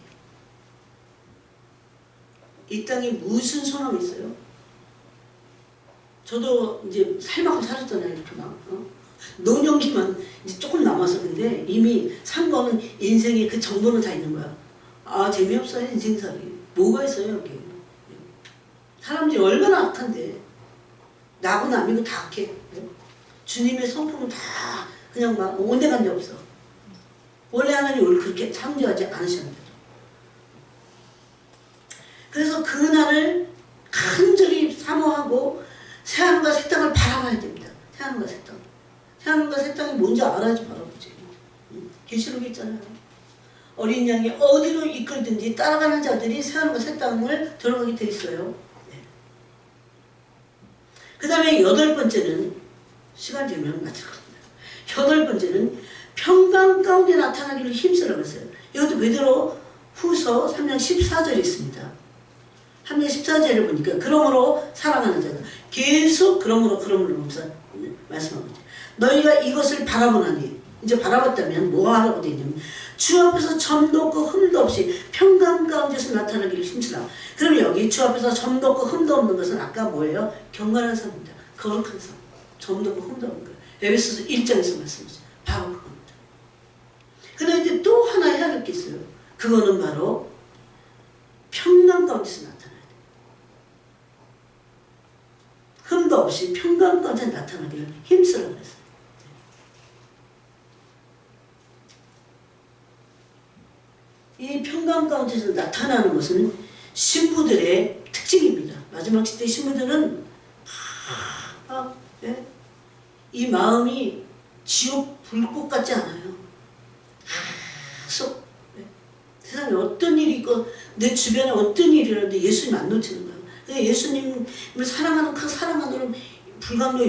이 땅에 무슨 소망이 있어요? 저도 이제 살만큼 살았잖아요. 이렇게 막 노년기만 이제 조금 남아서 근데 이미 산 거는 인생의 그 정도는 다 있는 거야. 아 재미없어요 인생살이. 뭐가 있어요 여기. 사람들이 얼마나 악한데 나고 남이고 다 악해. 주님의 성품은 다 그냥 막 온데간데 없어. 원래 하나님 그렇게 창조하지 않으셨는데도. 그래서 그날을 간절히 사모하고 새하늘과 새 땅을 바라봐야 됩니다. 새하늘과 새 땅. 새하늘과 새 땅이 뭔지 알아야지 바라보지. 계시록에 있잖아요. 어린 양이 어디로 이끌든지 따라가는 자들이 새하늘과 새 땅을 들어가게 돼 있어요. 네. 그 다음에 여덟 번째는 시간 되면 마칠 겁니다. 여덟 번째는 평강 가운데 나타나기를 힘쓰라고 했어요. 이것도 그대로 후서 3장 14절에 있습니다. 3장 14절을 보니까 그러므로 사랑하는 자가 계속 그러므로 말씀하고 있죠. 너희가 이것을 바라보나니 이제 바라봤다면 뭐 하라고 되어 있냐면 주 앞에서 점도 없고 흠도 없이 평강 가운데서 나타나기를 힘쓰라. 그럼 여기 주 앞에서 점도 없고 흠도 없는 것은 아까 뭐예요? 경건한 삶입니다. 거룩한 삶. 점도 없고 흠도 없는 거예요. 에베소서 1장에서 말씀하죠. 바로 그겁니다. 그런데 이제 또 하나 해야 할 게 있어요. 그거는 바로 평강 가운데서 나타나야 돼요. 흠도 없이 평강 가운데 나타나기를 힘쓰라고 했어요. 이 평강 가운데서 나타나는 것은 신부들의 특징입니다. 마지막 시대 신부들은 네? 이 마음이 지옥 불꽃 같지 않아요. 계속 네? 세상에 어떤 일이 있고 내 주변에 어떤 일이 일어나는데 예수님 안 놓치는 거예요. 그러니까 예수님을 사랑하는 그 사랑하는 불감도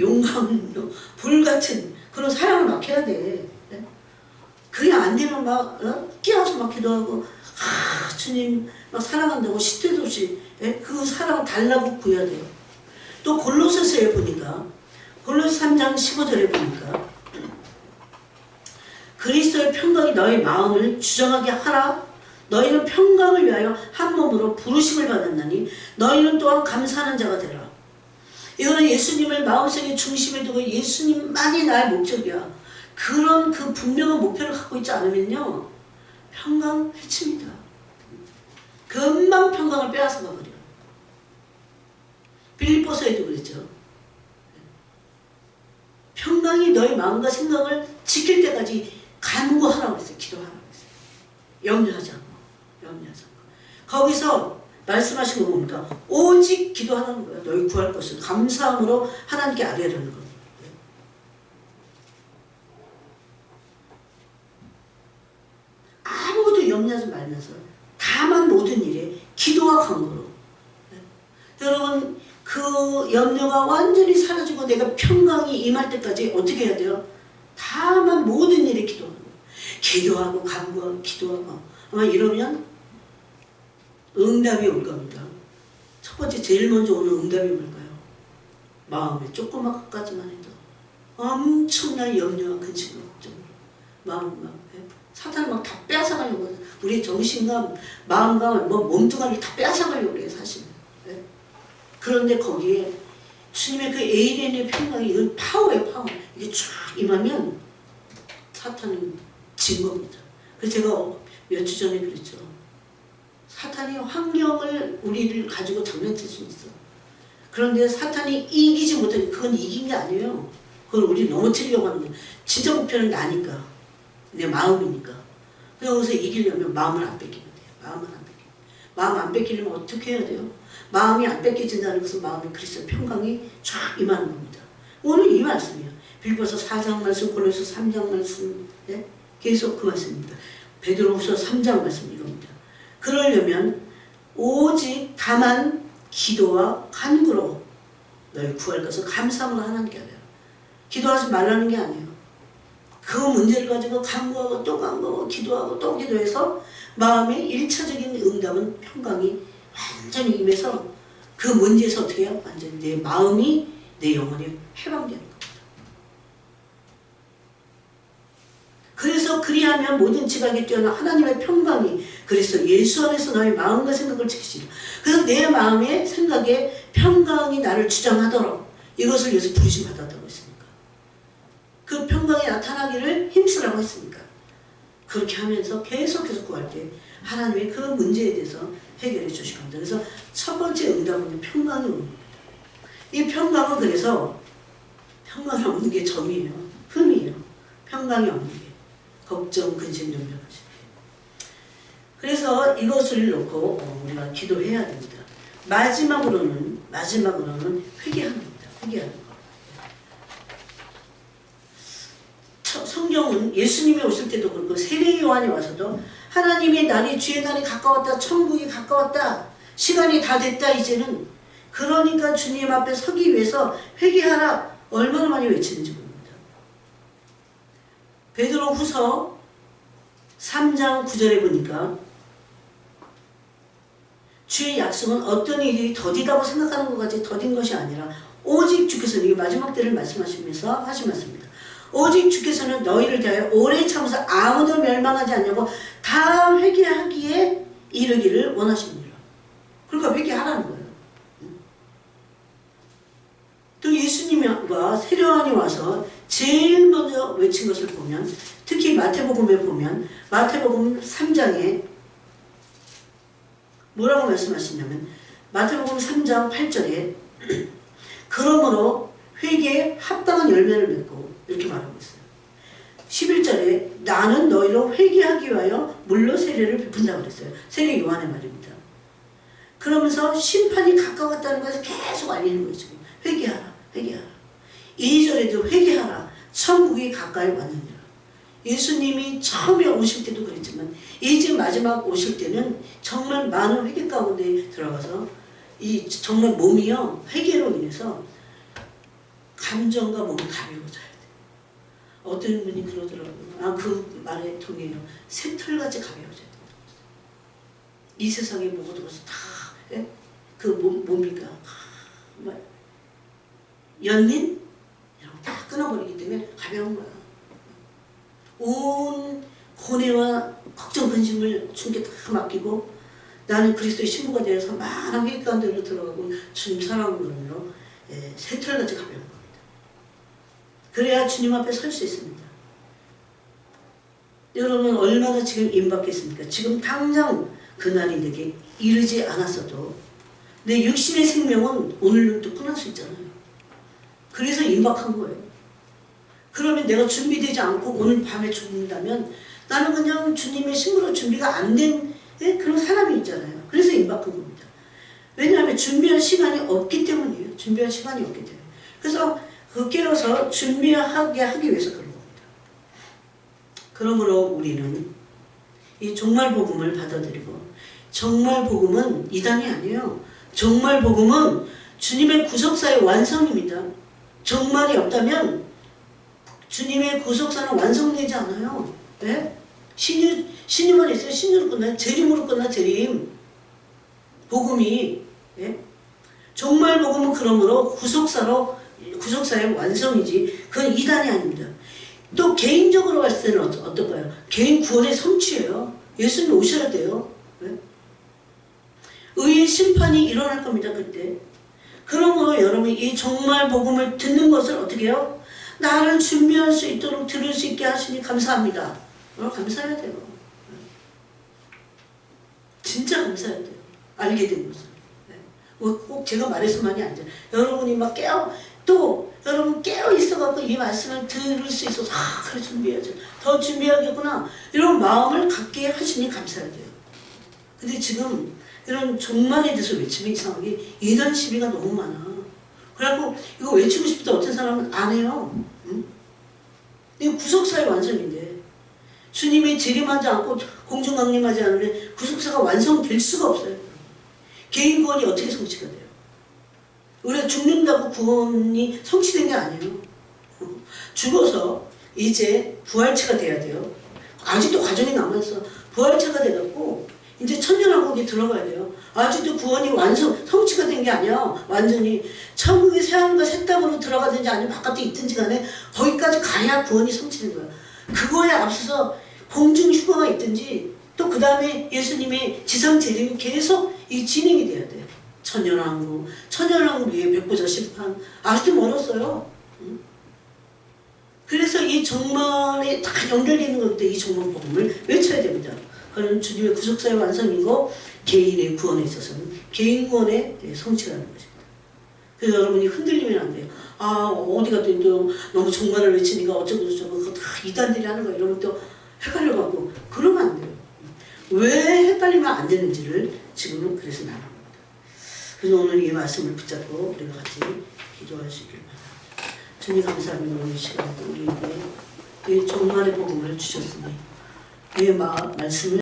용감도 불같은 그런 사랑을 막 해야 돼. 네? 그게 안 되면 막 끼어서 막 기도하고 주님 막 사랑한다고 시대도 없이 그 사랑을 달라고 구해야 돼요. 또 골로새서에 보니까 골로새 3장 15절에 보니까 그리스도의 평강이 너희 마음을 주장하게 하라. 너희는 평강을 위하여 한 몸으로 부르심을 받았나니 너희는 또한 감사하는 자가 되라. 이거는 예수님을 마음속에 중심에 두고 예수님만이 나의 목적이야. 그런 그 분명한 목표를 갖고 있지 않으면요 평강 해칩니다. 금방 평강을 빼앗아 가버려요. 빌립보서에도 그랬죠. 평강이 너희 마음과 생각을 지킬 때까지 간구하라고 했어요. 기도하라고 했어요. 염려하지 않고. 거기서 말씀하신 거 뭡니까? 오직 기도하라는 거예요. 너희 구할 것을 감사함으로 하나님께 아뢰라는 겁니다. 아무것도 염려하지 말면서 다만 모든 일에 기도와 간구로. 여러분 그 염려가 완전히 사라지고 내가 평강이 임할 때까지 어떻게 해야 돼요? 다만 모든 일에 기도하고 기도하고 간구하고 기도하고 아마 이러면 응답이 올 겁니다. 첫 번째 제일 먼저 오는 응답이 뭘까요? 마음에 조그맣까지만 해도 엄청난 염려와 근심과 걱정으로 마음 사탄은 막 다 빼앗아가려고 해요. 우리 정신과 마음과 몸뚱아리를 다 빼앗아가려고 그래요 사실. 그런데 거기에 주님의 그 에이렌의 평강이 이건 파워예요 파워. 이게 쫙 임하면 사탄은 진 겁니다. 그래서 제가 몇 주 전에 그랬죠. 사탄이 환경을 우리를 가지고 장난칠 수 있어. 그런데 사탄이 이기지 못하니 그건 이긴 게 아니에요. 그걸 우리 넘어뜨리려고 하는 거예요. 진짜 목표는 나니까. 내 마음이니까. 그래서 이기려면 마음을 안 뺏기면 돼요. 마음 안 뺏기려면 어떻게 해야 돼요? 마음이 안 뺏겨진다는 것은 마음의 그리스도의 평강이 쫙 임하는 겁니다. 오늘 이 말씀이에요. 빌립보서 4장 말씀, 골로새 3장 말씀, 네? 계속 그 말씀입니다. 베드로후서 3장 말씀 이겁니다. 그러려면 오직 다만 기도와 간구로 너희 구할 것을 감사함으로 하나님께 하라. 기도하지 말라는 게 아니에요. 그 문제를 가지고 간구하고 또 간구하고 기도하고 또 기도해서 마음의 1차적인 응답은 평강이 완전히 임해서 그 문제에서 어떻게 해요? 완전히 내 마음이 내 영혼이 해방되는 겁니다. 그래서 그리하면 모든 지각에 뛰어난 하나님의 평강이 그래서 예수 안에서 너의 마음과 생각을 지키시라. 그래서 내 마음의 생각에 평강이 나를 주장하도록 이것을 위해서 부르심 받았다고 했습니까? 그 평강이 나타나기를 힘쓰라고 했습니까? 그렇게 하면서 계속해서 구할 때 하나님의 그 문제에 대해서 해결해 주실 겁니다. 그래서 첫 번째 응답은 평강이 옵니다. 이 평강은 그래서 평강이 없는 게 점이에요. 흠이에요. 평강이 없는 게. 걱정, 근심, 염려까지. 그래서 이것을 놓고 우리가 기도해야 됩니다. 마지막으로는 회개하는 겁니다. 회개하는 것. 성경은 예수님이 오실 때도 그렇고 세례 요한이 와서도 하나님의 날이 주의 날이 가까웠다. 천국이 가까웠다. 시간이 다 됐다 이제는. 그러니까 주님 앞에 서기 위해서 회개하라. 얼마나 많이 외치는지 모릅니다. 베드로 후서 3장 9절에 보니까 주의 약속은 어떤 일이 더디다고 생각하는 것 같이 더딘 것이 아니라 오직 주께서는 이게 마지막 때를 말씀하시면서 하신 말씀입니다. 오직 주께서는 너희를 대하여 오래 참으사 아무도 멸망하지 않냐고 다 회개하기에 이르기를 원하십니다. 그러니까 회개하라는 거예요. 또 예수님과 세례요한이 와서 제일 먼저 외친 것을 보면 특히 마태복음에 보면 마태복음 3장에 뭐라고 말씀하시냐면 마태복음 3장 8절에 그러므로 회개에 합당한 열매를 맺고 이렇게 말하고 있어요. 11절에 나는 너희로 회개하기 위하여 물로 세례를 베푼다고 그랬어요. 세례 요한의 말입니다. 그러면서 심판이 가까웠다는 것을 계속 알리는 거예요. 지금. 회개하라. 회개하라. 2절에도 회개하라. 천국이 가까이 왔느니라. 예수님이 처음에 오실 때도 그랬지만 이제 마지막 오실 때는 정말 많은 회개 가운데 들어가서 이 정말 몸이요 회개로 인해서 감정과 몸이 가벼워져야 돼요. 어떤 분이 그러더라고요. 그 말에 동의해요. 새털같이 가벼워져야 돼요. 이 세상에 뭐가 들어서 다 그 몸이가 연민 이런 거 다 끊어버리기 때문에 가벼운 거야. 온 고뇌와 걱정 근심을 주님께 다 맡기고 나는 그리스도의 신부가 되어서 많은 회개 가운데로 들어가고 주님 사랑하는 걸로 새털같이 가벼운 겁니다. 그래야 주님 앞에 설 수 있습니다. 여러분 얼마나 지금 임박했습니까? 지금 당장 그날이 내게 이르지 않았어도 내 육신의 생명은 오늘도 끝날 수 있잖아요. 그래서 임박한 거예요. 그러면 내가 준비되지 않고 오늘 밤에 죽는다면 나는 그냥 주님의 신부로 준비가 안 된 그런 사람이 있잖아요. 그래서 임박한 겁니다. 왜냐하면 준비할 시간이 없기 때문이에요. 준비할 시간이 없기 때문에. 그래서 그 깨어서 준비하게 하기 위해서 그런 겁니다. 그러므로 우리는 이 종말 복음을 받아들이고 종말 복음은 이단이 아니에요. 종말 복음은 주님의 구속사의 완성입니다. 종말이 없다면 주님의 구속사는 완성되지 않아요. 네? 신유만 있어요. 신유로 끝나요. 재림으로 끝나 재림. 복음이. 네? 종말 복음은 그러므로 구속사의 완성이지 그건 이단이 아닙니다. 또 개인적으로 봤을 때는 어떨까요? 개인 구원의 성취예요. 예수님 오셔야 돼요. 네? 의의 심판이 일어날 겁니다. 그때. 그러므로 여러분이 이 종말 복음을 듣는 것을 어떻게 해요? 나를 준비할 수 있도록 들을 수 있게 하시니 감사합니다. 감사해야 돼요. 진짜 감사해야 돼요. 알게 된 것을. 꼭 제가 말해서만이 아니죠. 여러분이 막 여러분 깨어 있어갖고 이 말씀을 들을 수 있어서 그래 준비해야죠. 더 준비해야겠구나. 이런 마음을 갖게 하시니 감사해야 돼요. 근데 지금 이런 종말에 대해서 외치면 이상하게 이단 시비가 너무 많아. 그래갖고 이거 외치고 싶다 어떤 사람은 안 해요. 응? 이거 구속사의 완성인데 주님이 재림하지 않고 공중강림하지 않으면 구속사가 완성될 수가 없어요. 개인 구원이 어떻게 성취가 돼요? 우리가 죽는다고 구원이 성취된 게 아니에요. 죽어서 이제 부활체가 돼야 돼요. 아직도 과정이 남아있어. 부활체가 돼갖고 이제 천년왕국에 들어가야 돼요. 아직도 구원이 성취가 된 게 아니야. 완전히 천국의 새하늘과 새 땅으로 들어가든지 아니면 바깥에 있든지 간에 거기까지 가야 구원이 성취된 거야. 그거에 앞서서 공중 휴가가 있든지 또 그 다음에 예수님의 지상 재림이 계속 이 진행이 돼야 돼요. 천년왕국 위에 백보자 심판 아직도 멀었어요. 그래서 이 정말에 다 연결되어 있는 것부터 이 정말 복음을 외쳐야 됩니다. 그는 주님의 구속사의 완성이고 개인의 구원에 있어서는 개인 구원의 성취라는 것입니다. 그래서 여러분이 흔들리면 안 돼요. 어디 갔더니 또 너무 종말을 외치니까 어쩌고 저쩌고 그거 다 이단들이 하는 거야. 이러면 또 헷갈려가고 그러면 안 돼요. 왜 헷갈리면 안 되는지를 지금은 그래서 나눕니다. 그래서 오늘 이 말씀을 붙잡고 우리가 같이 기도하시길 바랍니다. 주님 감사합니다. 오늘 시간에 우리에게 이 종말의 복음을 주셨으니 이 말씀을